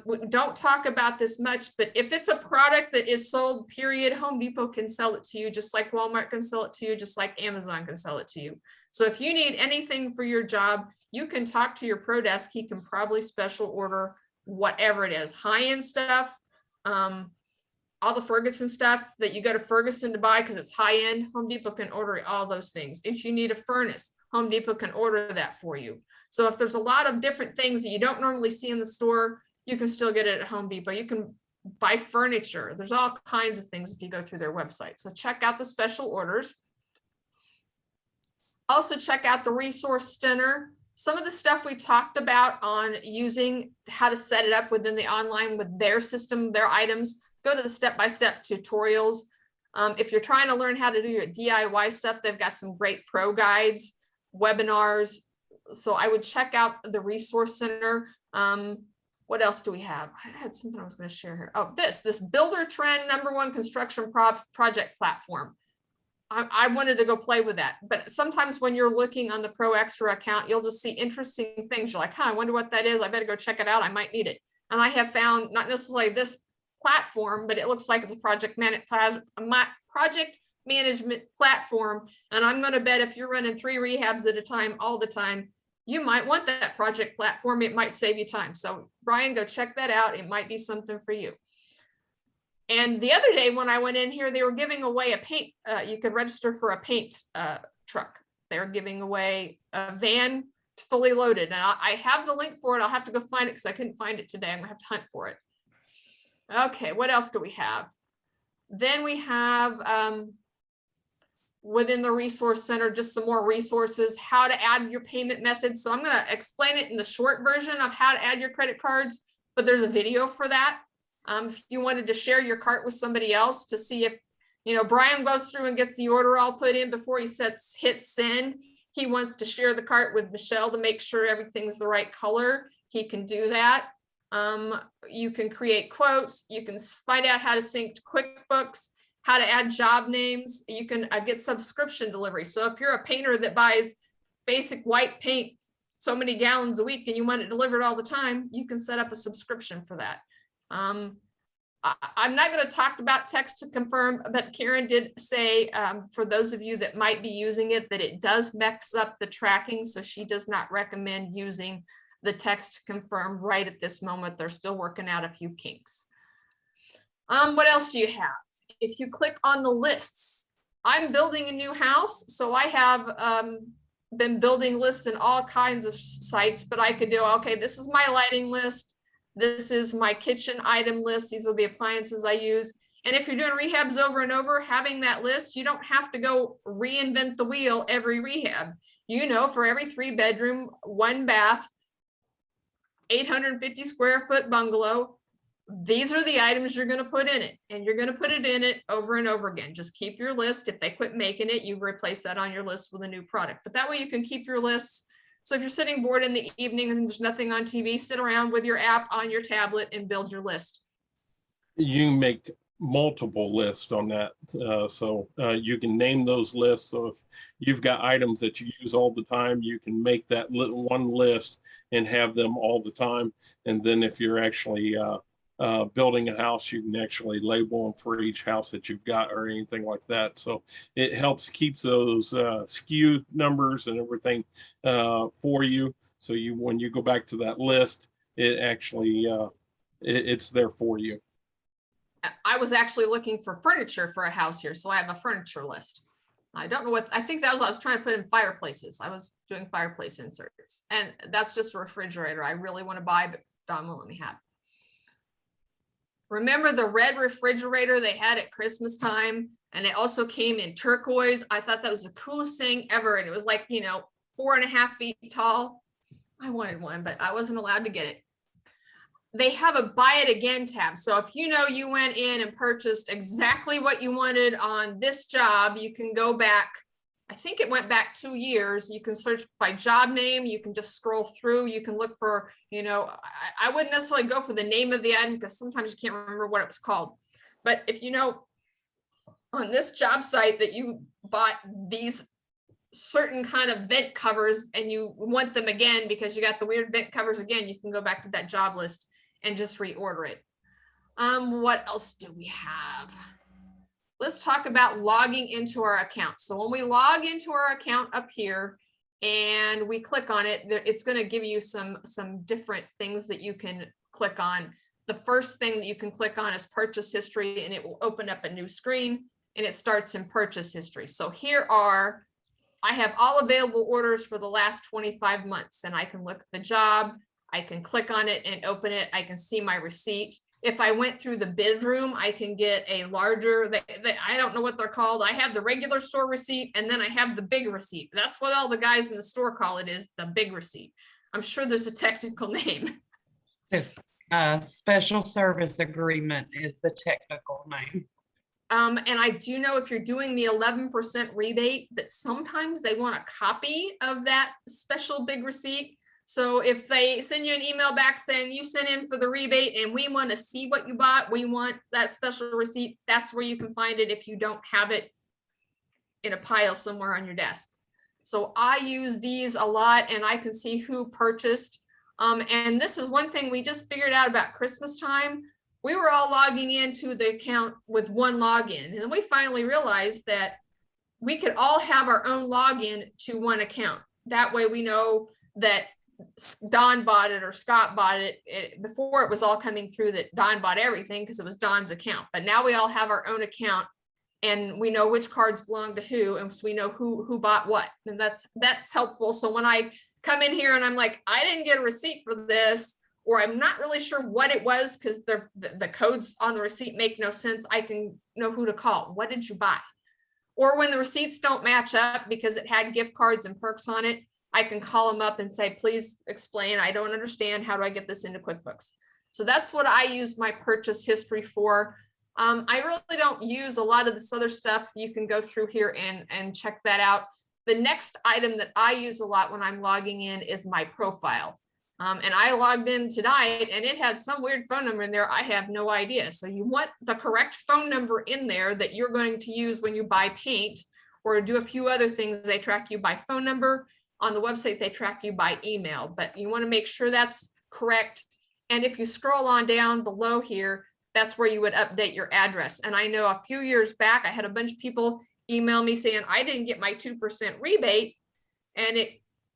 We don't talk about this much, but if it's a product that is sold, period, Home Depot can sell it to you, just like Walmart can sell it to you, just like Amazon can sell it to you. So if you need anything for your job, you can talk to your pro desk. He can probably special order whatever it is, high-end stuff, all the Ferguson stuff that you go to Ferguson to buy because it's high-end. Home Depot can order all those things. If you need a furnace, Home Depot can order that for you. So if there's a lot of different things that you don't normally see in the store, you can still get it at Home Depot. You can buy furniture. There's all kinds of things if you go through their website. So check out the special orders. Also check out the resource center. Some of the stuff we talked about on using how to set it up within the online with their system, their items, go to the step-by-step tutorials. If you're trying to learn how to do your DIY stuff, they've got some great pro guides, webinars. So I would check out the resource center. What else do we have? I had something I was going to share here. Oh, this Builder Trend #1 construction project platform. I wanted to go play with that, but sometimes when you're looking on the Pro Extra account, you'll just see interesting things. You're like, I wonder what that is. I better go check it out. I might need it. And I have found not necessarily this platform, but it looks like it's a project management platform. And I'm going to bet if you're running 3 rehabs at a time, all the time, you might want that project platform. It might save you time. So Brian, go check that out. It might be something for you. And the other day when I went in here, they were giving away a paint. You could register for a paint truck. They're giving away a van fully loaded. And I have the link for it. I'll have to go find it because I couldn't find it today. I'm gonna have to hunt for it. Okay, what else do we have? Then we have within the resource center, just some more resources, how to add your payment methods. So I'm gonna explain it in the short version of how to add your credit cards, but there's a video for that. If you wanted to share your cart with somebody else to see if, Brian goes through and gets the order all put in before he hits send. He wants to share the cart with Michelle to make sure everything's the right color. He can do that. You can create quotes. You can find out how to sync to QuickBooks, how to add job names. You can get subscription delivery. So if you're a painter that buys basic white paint so many gallons a week and you want it delivered all the time, you can set up a subscription for that. I'm not going to talk about text to confirm, but Karen did say for those of you that might be using it, that it does mess up the tracking. So she does not recommend using the text to confirm right at this moment. They're still working out a few kinks. What else do you have? If you click on the lists, I'm building a new house. So I have been building lists in all kinds of sites, but I could do, okay, this is my lighting list. This is my kitchen item list. These are the appliances I use. And if you're doing rehabs over and over, having that list, you don't have to go reinvent the wheel every rehab. For every 3-bedroom, 1 bath, 850 square foot bungalow, these are the items you're going to put in it. And you're going to put it in it over and over again. Just keep your list. If they quit making it, you replace that on your list with a new product. But that way you can keep your lists. So if you're sitting bored in the evenings and there's nothing on TV, sit around with your app on your tablet and build your list. You make multiple lists on that. So you can name those lists. So if you've got items that you use all the time, you can make that one list and have them all the time. And then if you're actually building a house, you can actually label them for each house that you've got or anything like that. So it helps keep those SKU numbers and everything for you. So when you go back to that list, it actually, it's there for you. I was actually looking for furniture for a house here, so I have a furniture list. I don't know what, I think that was, I was trying to put in fireplaces. I was doing fireplace inserts, and that's just a refrigerator I really want to buy, but Don won't let me have. Remember the red refrigerator they had at Christmas time? And it also came in turquoise. I thought that was the coolest thing ever. And it was like, 4.5 feet tall. I wanted one, but I wasn't allowed to get it. They have a buy it again tab. So if you went in and purchased exactly what you wanted on this job, you can go back. I think it went back 2 years. You can search by job name. You can just scroll through. You can look for, I wouldn't necessarily go for the name of the item because sometimes you can't remember what it was called. But if on this job site that you bought these certain kind of vent covers and you want them again because you got the weird vent covers again, you can go back to that job list and just reorder it. What else do we have? Let's talk about logging into our account. So when we log into our account up here and we click on it, it's going to give you some different things that you can click on. The first thing that you can click on is purchase history, and it will open up a new screen, and it starts in purchase history. So I have all available orders for the last 25 months, and I can look at the job. I can click on it and open it. I can see my receipt. If I went through the bid room, I can get a larger, I don't know what they're called. I have the regular store receipt, and then I have the big receipt. That's what all the guys in the store call it, is the big receipt. I'm sure there's a technical name. Special service agreement is the technical name. And I do know if you're doing the 11% rebate, that sometimes they want a copy of that special big receipt. So if they send you an email back saying you sent in for the rebate and we want to see what you bought, we want that special receipt, that's where you can find it if you don't have it in a pile somewhere on your desk. So I use these a lot, and I can see who purchased. And this is one thing we just figured out about Christmas time. We were all logging into the account with one login, and then we finally realized that we could all have our own login to one account. That way we know that Don bought it or Scott bought it. Before it was all coming through that Don bought everything because it was Don's account, but now we all have our own account and we know which cards belong to who, and so we know who bought what, and that's helpful. So when I come in here and I'm like, I didn't get a receipt for this, or I'm not really sure what it was because the codes on the receipt make no sense, I can know who to call. What did you buy? Or when the receipts don't match up because it had gift cards and perks on it, I can call them up and say, please explain. I don't understand. How do I get this into QuickBooks? So that's what I use my purchase history for. I really don't use a lot of this other stuff. You can go through here and check that out. The next item that I use a lot when I'm logging in is my profile. And I logged in tonight and it had some weird phone number in there. I have no idea. So you want the correct phone number in there that you're going to use when you buy paint or do a few other things. They track you by phone number. On the website, they track you by email, but you want to make sure that's correct. And if you scroll on down below here, that's where you would update your address. And I know a few years back, I had a bunch of people email me saying I didn't get my 2% rebate. And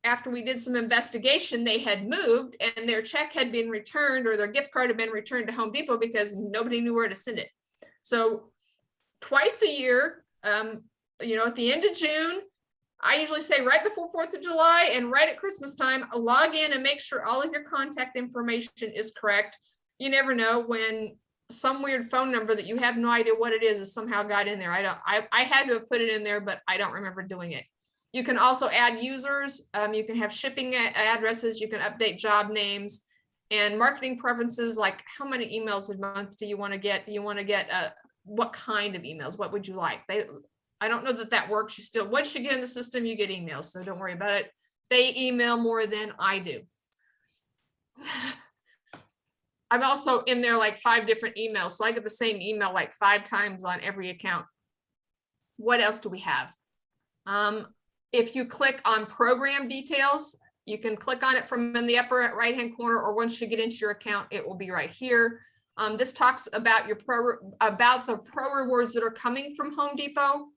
after we did some investigation, they had moved and their check had been returned, or their gift card had been returned to Home Depot because nobody knew where to send it. So twice a year, at the end of June, I usually say right before 4th of July and right at Christmas time, log in and make sure all of your contact information is correct. You never know when some weird phone number that you have no idea what it is somehow got in there. I had to have put it in there, but I don't remember doing it. You can also add users. You can have shipping addresses. You can update job names and marketing preferences, like how many emails a month do you want to get? Do you want to get what kind of emails? What would you like? I don't know that works. Once you get in the system, you get emails. So don't worry about it. They email more than I do. I'm also in there like 5 different emails. So I get the same email like 5 times on every account. What else do we have? If you click on program details, you can click on it from in the upper right-hand corner, or once you get into your account, it will be right here. This talks about the pro rewards that are coming from Home Depot.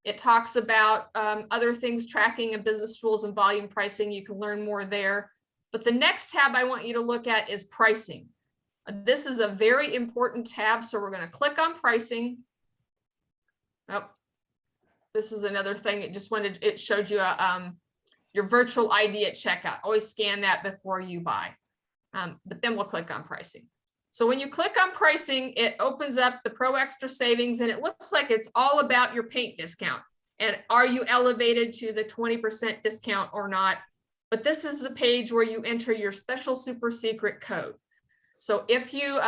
It talks about other things, tracking and business tools and volume pricing. You can learn more there. But the next tab I want you to look at is pricing. This is a very important tab, so we're going to click on pricing. Oh, this is another thing. It showed you your virtual ID at checkout. Always scan that before you buy. But then we'll click on pricing. So when you click on pricing, it opens up the Pro Extra savings, and it looks like it's all about your paint discount. And are you elevated to the 20% discount or not? But this is the page where you enter your special super secret code. So if you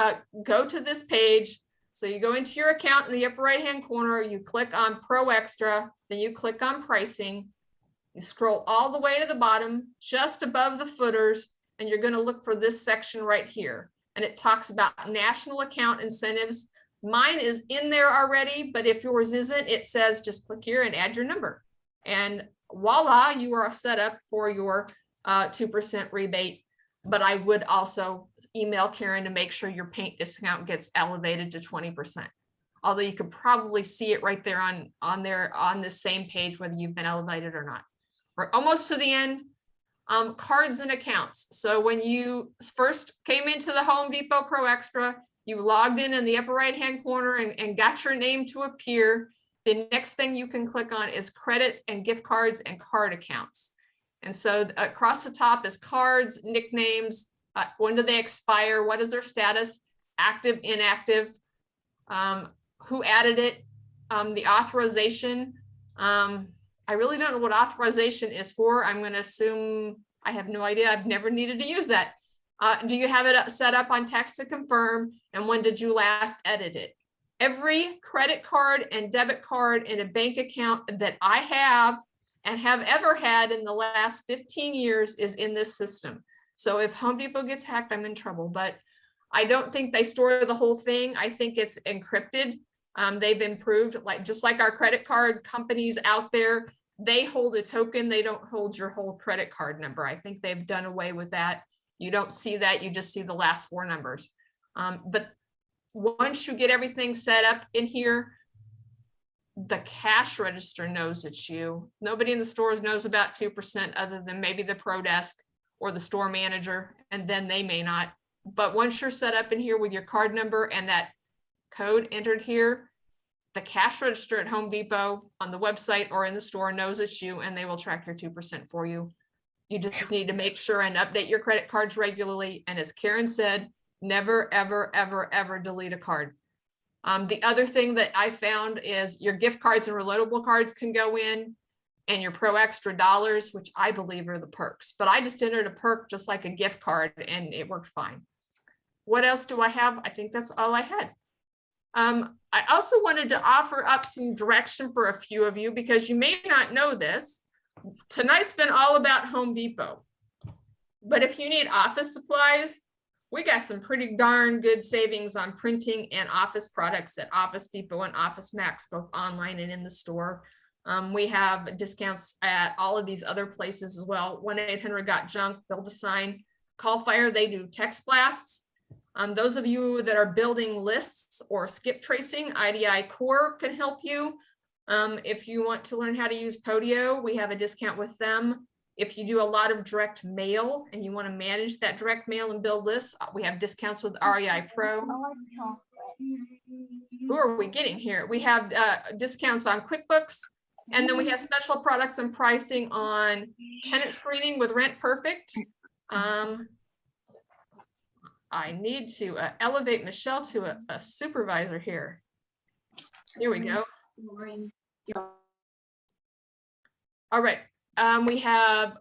go to this page, so you go into your account in the upper right-hand corner, you click on Pro Extra, then you click on pricing. You scroll all the way to the bottom, just above the footers, and you're going to look for this section right here. And it talks about national account incentives. Mine is in there already, but if yours isn't, it says just click here and add your number. And voila, you are set up for your 2% rebate. But I would also email Karen to make sure your paint discount gets elevated to 20%. Although you could probably see it right there on this same page, whether you've been elevated or not. We're almost to the end. Cards and accounts. So when you first came into the Home Depot Pro Extra, you logged in the upper right-hand corner and got your name to appear. The next thing you can click on is credit and gift cards and card accounts. And so across the top is cards, nicknames, when do they expire, what is their status, active, inactive, who added it, the authorization. I really don't know what authorization is for. I'm going to assume I have no idea. I've never needed to use that. Do you have it set up on text to confirm? And when did you last edit it? Every credit card and debit card in a bank account that I have and have ever had in the last 15 years is in this system. So if Home Depot gets hacked, I'm in trouble, but I don't think they store the whole thing. I think it's encrypted. They've improved, just like our credit card companies out there, they hold a token. They don't hold your whole credit card number. I think they've done away with that. You don't see that. You just see the last 4 numbers. But once you get everything set up in here, the cash register knows it's you. Nobody in the stores knows about 2% other than maybe the Pro Desk or the store manager, and then they may not. But once you're set up in here with your card number and that code entered here, the cash register at Home Depot on the website or in the store knows it's you, and they will track your 2% for you. You just need to make sure and update your credit cards regularly. And as Karen said, never, ever, ever, ever delete a card. The other thing that I found is your gift cards and reloadable cards can go in, and your Pro Extra dollars, which I believe are the perks. But I just entered a perk just like a gift card, and it worked fine. What else do I have? I think that's all I had. I also wanted to offer up some direction for a few of you, because you may not know this. Tonight's been all about Home Depot. But if you need office supplies, we got some pretty darn good savings on printing and office products at Office Depot and Office Max, both online and in the store. We have discounts at all of these other places as well. 1-800-GOT-JUNK, Build a Sign, Call Fire, they do text blasts. Those of you that are building lists or skip tracing, IDI Core can help you. If you want to learn how to use Podio, we have a discount with them. If you do a lot of direct mail and you want to manage that direct mail and build lists, we have discounts with REI Pro. Who are we getting here? We have discounts on QuickBooks, and then we have special products and pricing on tenant screening with Rent Perfect. I need to elevate Michelle to a supervisor here. Here we go. All right. We have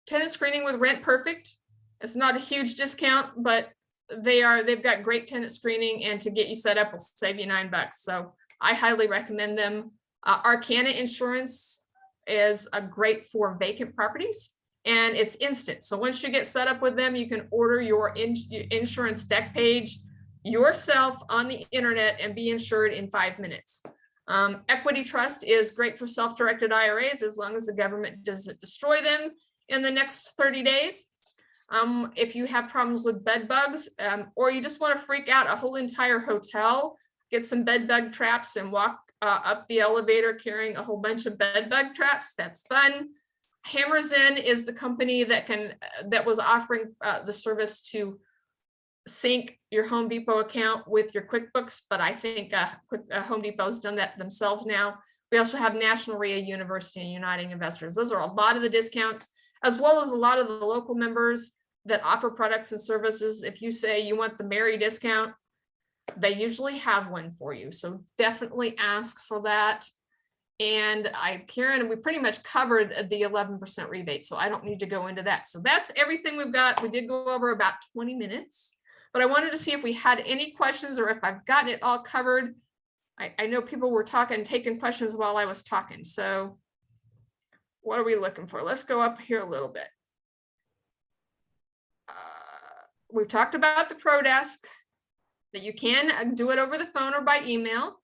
tenant screening with Rent Perfect. It's not a huge discount, but they've got great tenant screening, and to get you set up will save you $9. So I highly recommend them. Arcana Insurance is great for vacant properties, and it's instant. So once you get set up with them, you can order your insurance deck page yourself on the internet and be insured in 5 minutes. Equity Trust is great for self-directed IRAs as long as the government doesn't destroy them in the next 30 days. If you have problems with bed bugs, or you just want to freak out a whole entire hotel, get some bed bug traps and walk up the elevator carrying a whole bunch of bed bug traps. That's fun. Hammers In is the company that was offering the service to sync your Home Depot account with your QuickBooks, but I think Home Depot's done that themselves now. We also have National REIA University and Uniting Investors. Those are a lot of the discounts, as well as a lot of the local members that offer products and services. If you say you want the MAREI discount, they usually have one for you. So definitely ask for that. And Karen, we pretty much covered the 11% rebate, so I don't need to go into that. So that's everything we've got. We did go over about 20 minutes, but I wanted to see if we had any questions or if I've gotten it all covered. I know people were taking questions while I was talking. So what are we looking for? Let's go up here a little bit. We've talked about the Pro Desk, that you can do it over the phone or by email.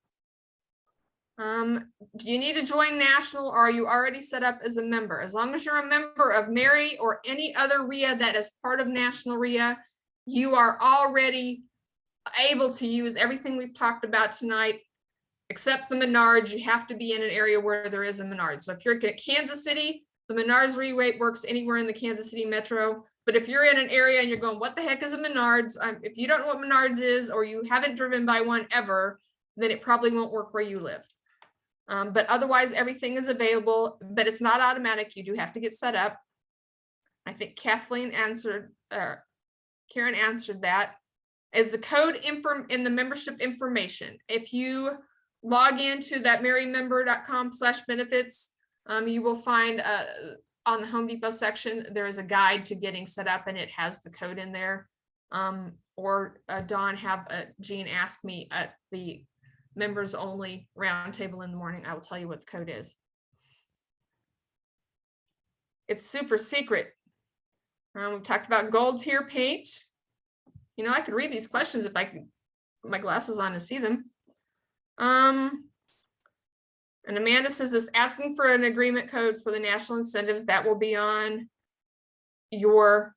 Do you need to join National, or are you already set up as a member? As long as you're a member of MAREI or any other REIA that is part of National REIA, you are already able to use everything we've talked about tonight, except the Menards. You have to be in an area where there is a Menards. So if you're at Kansas City, the Menards rebate works anywhere in the Kansas City metro. But if you're in an area and you're going, what the heck is a Menards? If you don't know what Menards is, or you haven't driven by one ever, then it probably won't work where you live. But otherwise, everything is available, but it's not automatic. You do have to get set up. I think Kathleen answered, Karen answered that. Is the code in the membership information. If you log into that mareimember.com/benefits, you will find on the Home Depot section, there is a guide to getting set up, and it has the code in there. Or Dawn, Jean ask me at the members only roundtable in the morning. I will tell you what the code is. It's super secret. We've talked about gold tier paint. You know, I could read these questions if I could put my glasses on to see them. And Amanda says this, asking for an agreement code for the national incentives that will be on your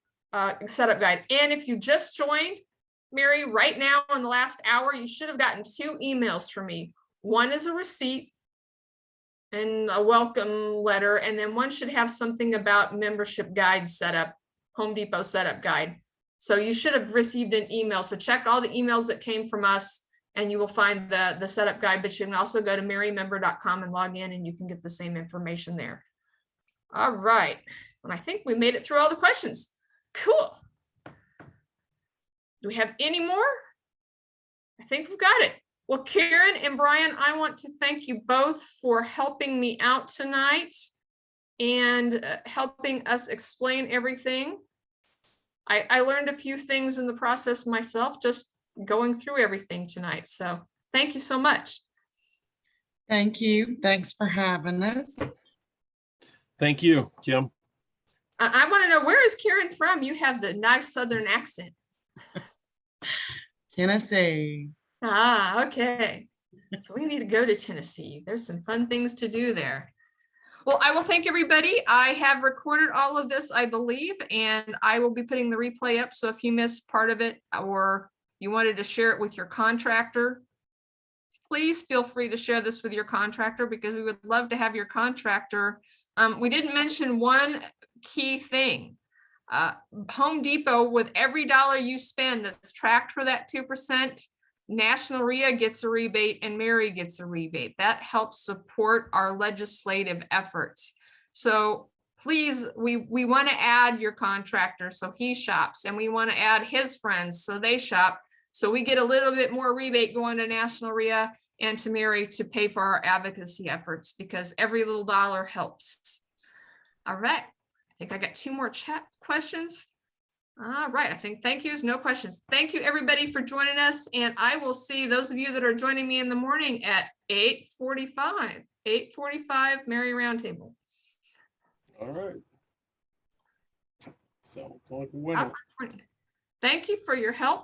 setup guide. And if you just joined MAREI right now in the last hour, you should have gotten 2 emails from me. One is a receipt and a welcome letter, and then one should have something about membership guide setup, Home Depot setup guide. So you should have received an email. So check all the emails that came from us, and you will find the setup guide, but you can also go to mareimember.com and log in, and you can get the same information there. All right. And I think we made it through all the questions. Cool. Do we have any more? I think we've got it. Well, Karen and Brian, I want to thank you both for helping me out tonight and helping us explain everything. I learned a few things in the process myself, just going through everything tonight. So thank you so much. Thank you. Thanks for having us. Thank you, Kim. I want to know, where is Karen from? You have the nice Southern accent. Tennessee. Ah, okay. So we need to go to Tennessee. There's some fun things to do there. Well, I will thank everybody. I have recorded all of this, I believe, and I will be putting the replay up. So if you missed part of it or you wanted to share it with your contractor, please feel free to share this with your contractor, because we would love to have your contractor. We didn't mention one key thing. Home Depot, with every dollar you spend that's tracked for that 2%, National REIA gets a rebate and MAREI gets a rebate. That helps support our legislative efforts. So please, we want to add your contractor so he shops, and we want to add his friends so they shop. So we get a little bit more rebate going to National REIA and to MAREI to pay for our advocacy efforts, because every little dollar helps. All right. I think I got 2 more chat questions. All right. I think thank yous, no questions. Thank you everybody for joining us. And I will see those of you that are joining me in the morning at 8:45 MAREI Roundtable. All right. So it's like a winner. Thank you for your help.